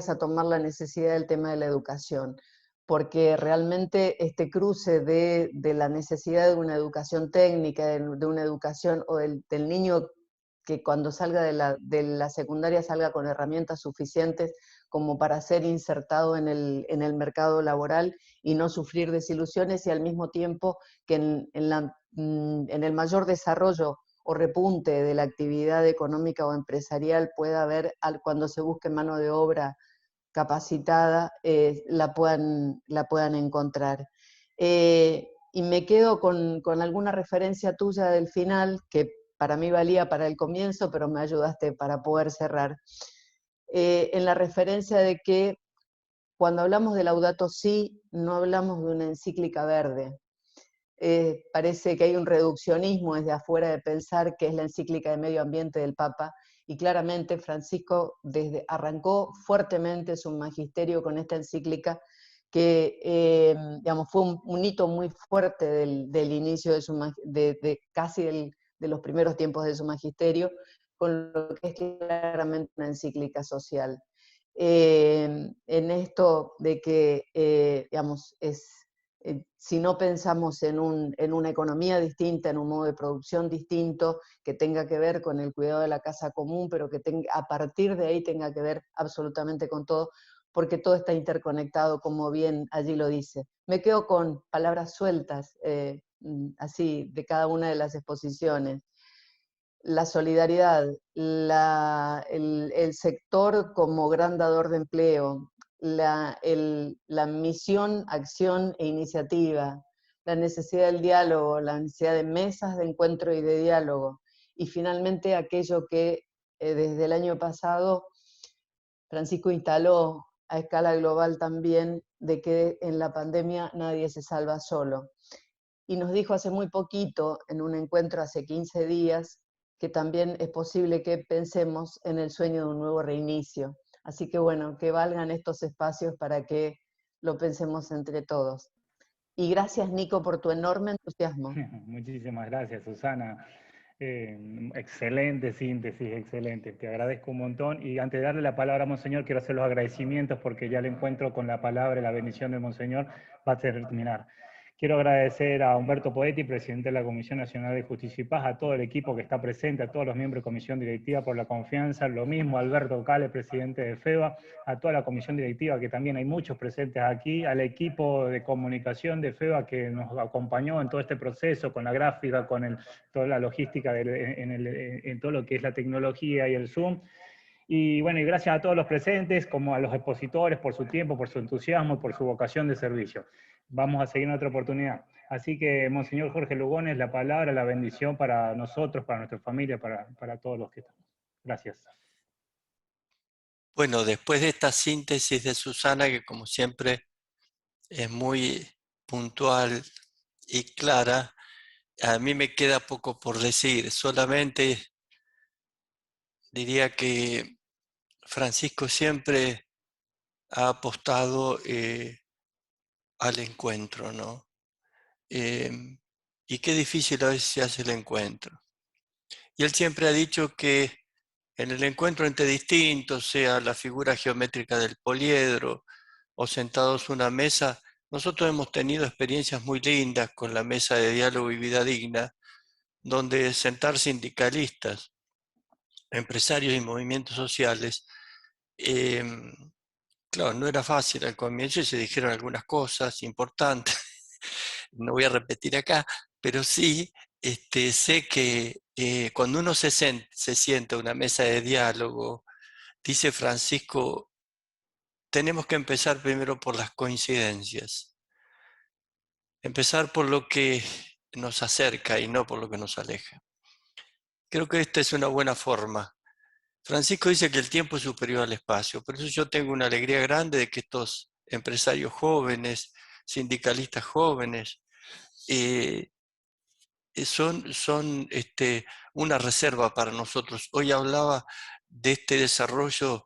a tomar la necesidad del tema de la educación, porque realmente este cruce de la necesidad de una educación técnica, de una educación, o del niño que cuando salga de la secundaria salga con herramientas suficientes como para ser insertado en el mercado laboral y no sufrir desilusiones, y al mismo tiempo que en el mayor desarrollo o repunte de la actividad económica o empresarial pueda haber, cuando se busque mano de obra capacitada, la puedan encontrar. Y me quedo con alguna referencia tuya del final, que para mí valía para el comienzo, pero me ayudaste para poder cerrar. En la referencia de que cuando hablamos de Laudato Si, no hablamos de una encíclica verde. Parece que hay un reduccionismo desde afuera de pensar que es la encíclica de medio ambiente del Papa, y claramente Francisco arrancó fuertemente su magisterio con esta encíclica, que digamos, fue un hito muy fuerte del inicio de casi de los primeros tiempos de su magisterio, con lo que es claramente una encíclica social. En esto de que, digamos, si no pensamos en una economía distinta, en un modo de producción distinto, que tenga que ver con el cuidado de la casa común, pero que a partir de ahí tenga que ver absolutamente con todo, porque todo está interconectado, como bien allí lo dice. Me quedo con palabras sueltas, así, de cada una de las exposiciones. La solidaridad, el sector como gran dador de empleo, la misión, acción e iniciativa, la necesidad del diálogo, la necesidad de mesas de encuentro y de diálogo, y finalmente aquello que desde el año pasado Francisco instaló a escala global también de que en la pandemia nadie se salva solo. Y nos dijo hace muy poquito, en un encuentro hace 15 días, que también es posible que pensemos en el sueño de un nuevo reinicio. Así que bueno, que valgan estos espacios para que lo pensemos entre todos. Y gracias, Nico, por tu enorme entusiasmo. Muchísimas gracias, Susana. Excelente síntesis, excelente. Te agradezco un montón. Y antes de darle la palabra a Monseñor, quiero hacer los agradecimientos porque ya el encuentro con la palabra y la bendición de Monseñor va a terminar. Quiero agradecer a Humberto Poetti, presidente de la Comisión Nacional de Justicia y Paz, a todo el equipo que está presente, a todos los miembros de Comisión Directiva por la confianza, lo mismo a Alberto Cale, presidente de FEBA, a toda la Comisión Directiva, que también hay muchos presentes aquí, al equipo de comunicación de FEBA que nos acompañó en todo este proceso, con la gráfica, con toda la logística, en todo lo que es la tecnología y el Zoom. Y bueno, y gracias a todos los presentes, como a los expositores, por su tiempo, por su entusiasmo y por su vocación de servicio. Vamos a seguir en otra oportunidad. Así que, Monseñor Jorge Lugones, la palabra, la bendición para nosotros, para nuestra familia, para todos los que estamos. Gracias. Bueno, después de esta síntesis de Susana, que como siempre es muy puntual y clara, a mí me queda poco por decir. Solamente diría que Francisco siempre ha apostado al encuentro, ¿no? Y qué difícil a veces se hace el encuentro. Y él siempre ha dicho que en el encuentro entre distintos, sea la figura geométrica del poliedro o sentados a una mesa, nosotros hemos tenido experiencias muy lindas con la mesa de diálogo y vida digna, donde sentar sindicalistas, empresarios y movimientos sociales, claro, no era fácil al comienzo y se dijeron algunas cosas importantes, no voy a repetir acá, pero sí sé que cuando uno se sienta a una mesa de diálogo, dice Francisco, tenemos que empezar primero por las coincidencias, empezar por lo que nos acerca y no por lo que nos aleja. Creo que esta es una buena forma. Francisco dice que el tiempo es superior al espacio, por eso yo tengo una alegría grande de que estos empresarios jóvenes, sindicalistas jóvenes, son una reserva para nosotros. Hoy hablaba de este desarrollo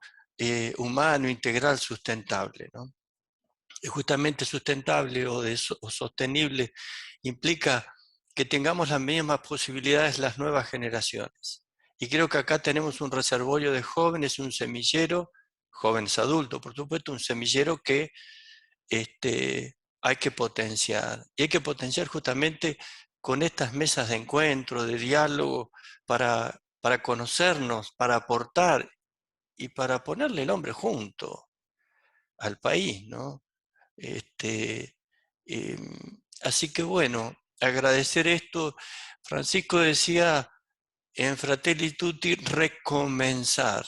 humano, integral, sustentable, ¿no? Y justamente sustentable o sostenible implica que tengamos las mismas posibilidades las nuevas generaciones. Y creo que acá tenemos un reservorio de jóvenes, un semillero, jóvenes adultos, por supuesto, un semillero que hay que potenciar. Y hay que potenciar justamente con estas mesas de encuentro, de diálogo, para conocernos, para aportar y para ponerle el nombre junto al país, ¿no? Así que bueno, agradecer esto. Francisco decía en Fratelli Tutti, recomenzar.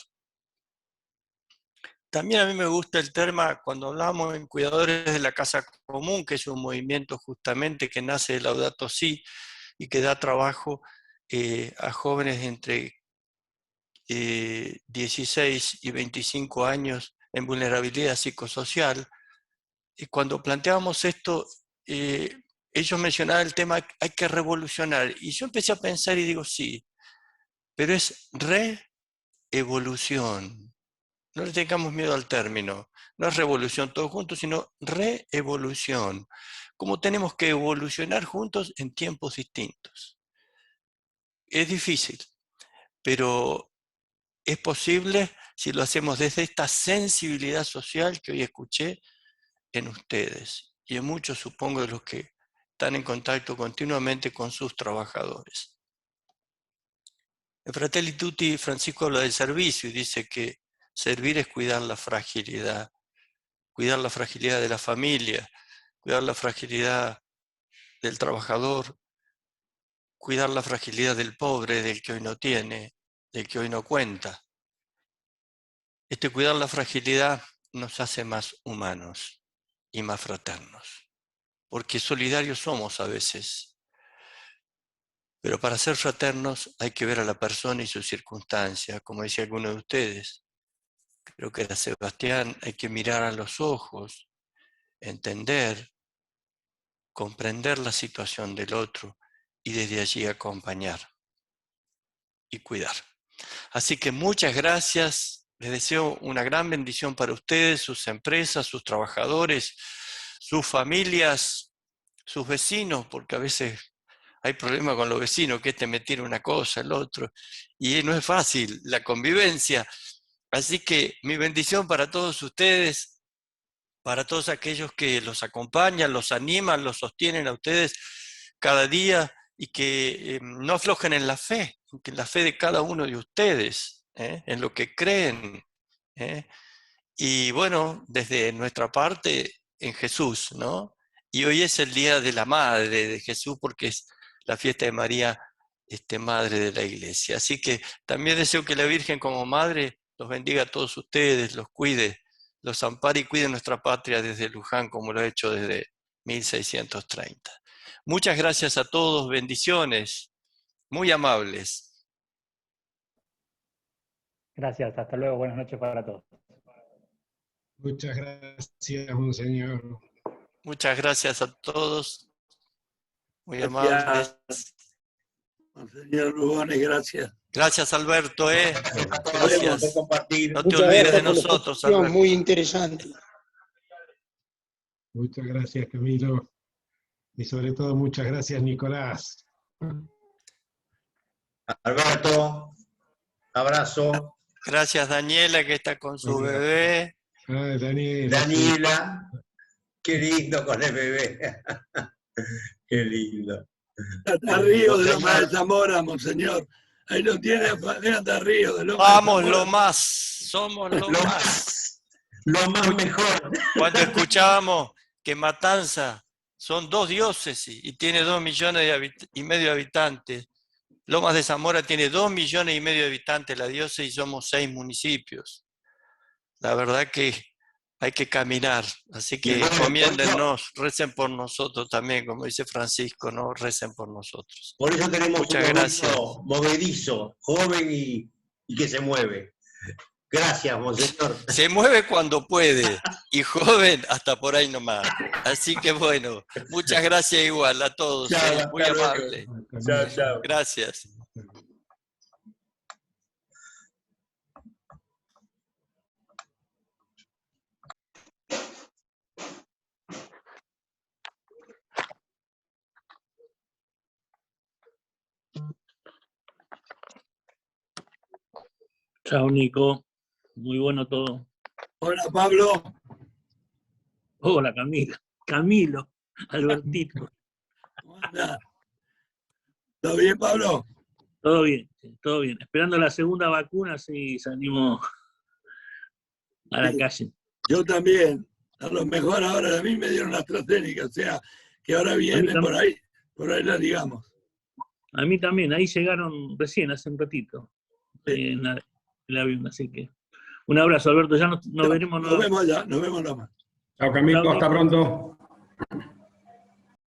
También a mí me gusta el tema cuando hablamos en Cuidadores de la Casa Común, que es un movimiento justamente que nace de Laudato Si y que da trabajo a jóvenes entre 16 y 25 años en vulnerabilidad psicosocial. Y cuando planteábamos esto, ellos mencionaban el tema, hay que revolucionar. Y yo empecé a pensar y digo, sí, pero es reevolución. No le tengamos miedo al término. No es revolución todos juntos, sino reevolución. Como tenemos que evolucionar juntos en tiempos distintos. Es difícil, pero es posible si lo hacemos desde esta sensibilidad social que hoy escuché en ustedes y en muchos, supongo, de los que están en contacto continuamente con sus trabajadores. En Fratelli Tutti, Francisco habla del servicio y dice que servir es cuidar la fragilidad de la familia, cuidar la fragilidad del trabajador, cuidar la fragilidad del pobre, del que hoy no tiene, del que hoy no cuenta. Cuidar la fragilidad nos hace más humanos y más fraternos, porque solidarios somos a veces, pero para ser fraternos hay que ver a la persona y sus circunstancias, como decía alguno de ustedes. creo que era Sebastián, hay que mirar a los ojos, entender, comprender la situación del otro y desde allí acompañar y cuidar. Así que muchas gracias, les deseo una gran bendición para ustedes, sus empresas, sus trabajadores, sus familias, sus vecinos, porque a veces hay problemas con los vecinos, que este me tira una cosa, el otro, y no es fácil la convivencia. Así que mi bendición para todos ustedes, para todos aquellos que los acompañan, los animan, los sostienen a ustedes cada día y que no aflojen en la fe, en la fe de cada uno de ustedes, en lo que creen. Y bueno, desde nuestra parte, en Jesús, ¿no? Y hoy es el Día de la Madre de Jesús porque es la fiesta de María, Madre de la Iglesia. Así que también deseo que la Virgen como Madre los bendiga a todos ustedes, los cuide, los ampare y cuide nuestra patria desde Luján, como lo ha hecho desde 1630. Muchas gracias a todos, bendiciones, muy amables. Gracias, hasta luego, buenas noches para todos. Muchas gracias, monseñor. Muchas gracias a todos, muy Gracias. amables. Monseñor Lugones, gracias. Gracias, Alberto, Gracias. No te olvides de nosotros, Alberto. Muy interesante. Muchas gracias, Camilo. Y sobre todo, muchas gracias, Nicolás. Alberto, abrazo. Gracias, Daniela, que está con su bebé. Ah, Daniela. Daniela, qué lindo con el bebé. Qué lindo. Hasta Río de Loma de Zamora, monseñor. Ahí lo tiene, hasta Río de Loma de Vamos, Zamora. lo más, somos lo más. Lo más mejor. Cuando escuchábamos que Matanza son 2 diócesis y tiene 2,5 millones de habitantes, Lomas de Zamora tiene 2,5 millones de habitantes, la diócesis somos 6 municipios. La verdad que hay que caminar, así que encomiéndennos, recen por nosotros también, como dice Francisco, no recen por nosotros. Por eso tenemos Muchas gracias. Movedizo, joven y que se mueve. Gracias, monseñor. Se mueve cuando puede, y joven hasta por ahí nomás. Así que bueno, muchas gracias igual a todos, Chao, muy hasta luego. amable. Chao, chao. Gracias. Chao, Nico. Muy bueno todo. Hola, Pablo. Hola, Camilo. Camilo, Albertito. ¿Cómo andás? ¿Todo bien, Pablo? Todo bien, todo bien. Esperando la segunda vacuna, sí salimos a la calle. Yo también. A lo mejor ahora a mí me dieron la AstraZeneca, o sea, que ahora vienen por ahí la digamos. A mí también, ahí llegaron recién, hace un ratito, en el avión, así que un abrazo, Alberto, ya nos veremos. Nos vemos ya, nos vemos nomás. Chao, Camilo, hasta pronto.